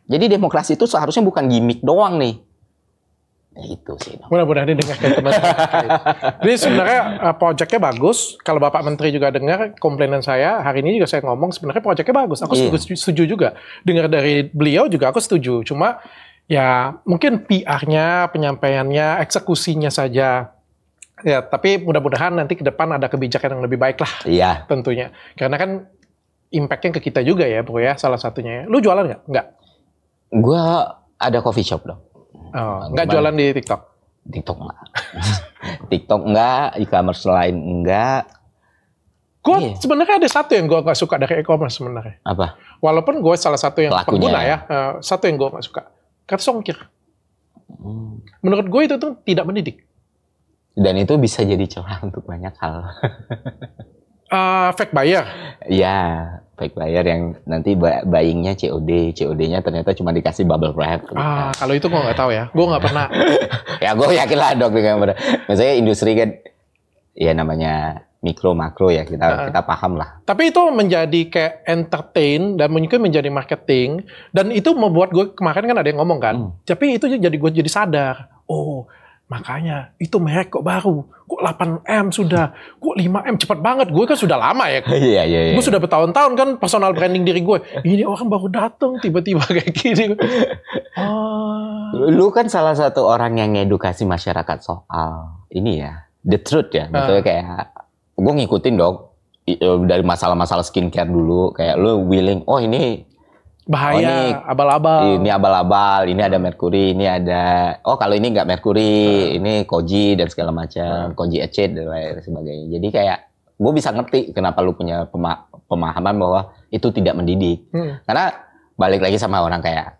Jadi demokrasi itu seharusnya bukan gimmick doang nih. Ya itu sih.
Mudah-mudahan didengarkan teman-teman. Jadi sebenarnya proyeknya bagus. Kalau Bapak Menteri juga dengar komplainan saya, hari ini juga saya ngomong sebenarnya proyeknya bagus. Aku setuju juga. Dengar dari beliau juga aku setuju. Cuma ya mungkin PR-nya, penyampaiannya, eksekusinya saja. Ya, tapi mudah-mudahan nanti ke depan ada kebijakan yang lebih baik lah.
Iya.
Tentunya. Karena kan impact-nya ke kita juga ya, Bro ya, salah satunya ya. Lu jualan nggak? Nggak.
Gua ada coffee shop dong.
Oh, nggak jualan di TikTok?
TikTok enggak. TikTok enggak, e-commerce lain enggak.
Gue sebenarnya ada satu yang gue nggak suka dari e-commerce sebenarnya.
Apa?
Walaupun gue salah satu yang
pelakunya
pengguna ya, satu yang gue nggak suka. Kartu ongkir. Menurut gue itu tuh tidak mendidik.
Dan itu bisa jadi celah untuk banyak hal.
Fake buyer.
Iya, fake buyer yang nanti buyingnya COD. COD-nya ternyata cuma dikasih bubble wrap.
Kalau itu gue nggak tahu ya. Gue nggak pernah.
Ya gue yakin lah dok. Maksudnya industri kan, ya namanya mikro makro ya, kita paham lah. Tapi
itu menjadi kayak entertain dan mungkin menjadi marketing. Dan itu membuat gue, kemarin kan ada yang ngomong kan. Tapi itu jadi gue jadi sadar. Oh, makanya itu merek kok baru, kok 8M sudah, kok 5M cepat banget. Gue kan sudah lama ya.
Iya.
Gue sudah bertahun-tahun kan personal branding diri gue. Ini orang baru datang tiba-tiba kayak gini.
Lu kan salah satu orang yang ngedukasi masyarakat soal ini ya, the truth ya. Maksudnya kayak gue ngikutin dong dari masalah-masalah skincare dulu. Kayak lu willing, oh ini
bahaya, abal-abal.
Ini abal-abal, ini ada merkuri, ini ada, oh kalau ini nggak merkuri, ini koji dan segala macam, koji acid dan lain sebagainya. Jadi kayak gue bisa ngerti kenapa lu punya pemahaman bahwa itu tidak mendidik. Karena balik lagi sama orang kayak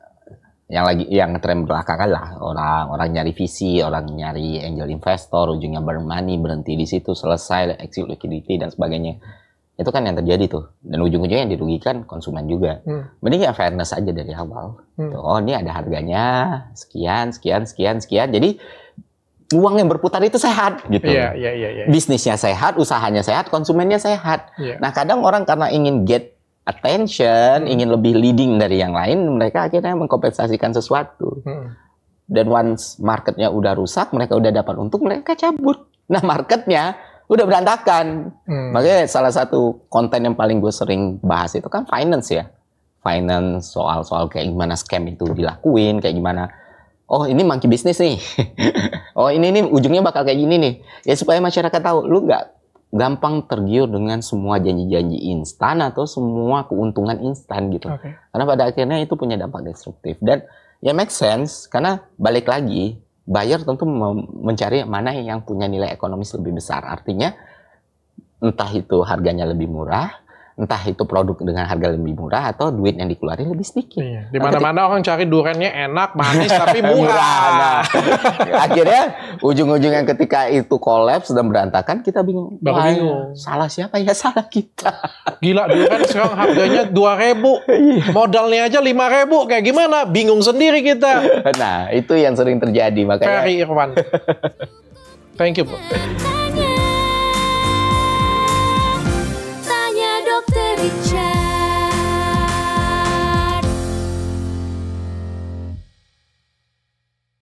yang tren belakangan lah, orang nyari visi, orang nyari angel investor, ujungnya burn money, berhenti di situ, selesai, exit liquidity dan sebagainya. Itu kan yang terjadi tuh. Dan ujung-ujungnya yang dirugikan konsumen juga. Mending ya fairness aja dari awal. Oh ini ada harganya, sekian. Jadi uang yang berputar itu sehat gitu.
Iya.
Bisnisnya sehat, usahanya sehat, konsumennya sehat. Nah kadang orang karena ingin get attention, ingin lebih leading dari yang lain, mereka akhirnya mengkompensasikan sesuatu. Dan once marketnya udah rusak, mereka udah dapat untung, mereka cabut. Nah marketnya udah berantakan. Makanya salah satu konten yang paling gue sering bahas itu kan finance ya. Finance, soal kayak gimana scam itu dilakuin, kayak gimana, oh ini monkey business nih. Oh ini ujungnya bakal kayak gini nih. Ya supaya masyarakat tahu, lu nggak gampang tergiur dengan semua janji-janji instan atau semua keuntungan instan gitu. Karena pada akhirnya itu punya dampak destruktif. Dan ya make sense, karena balik lagi, buyer tentu mencari mana yang punya nilai ekonomis lebih besar. Artinya entah itu harganya lebih murah, entah itu produk dengan harga lebih murah, atau duit yang dikeluarin lebih sedikit.
Iya. Di mana-mana orang cari duriannya enak, manis, tapi murah.
Nah, akhirnya ujung-ujungnya ketika itu kolaps dan berantakan, kita bingung.
Bingung.
Salah siapa? Ya salah kita.
Gila, durian sekarang harganya 2.000. Modalnya aja 5.000. Kayak gimana? Bingung sendiri kita.
Nah, itu yang sering terjadi. Makanya
Ferry Irwan. Thank you, bro.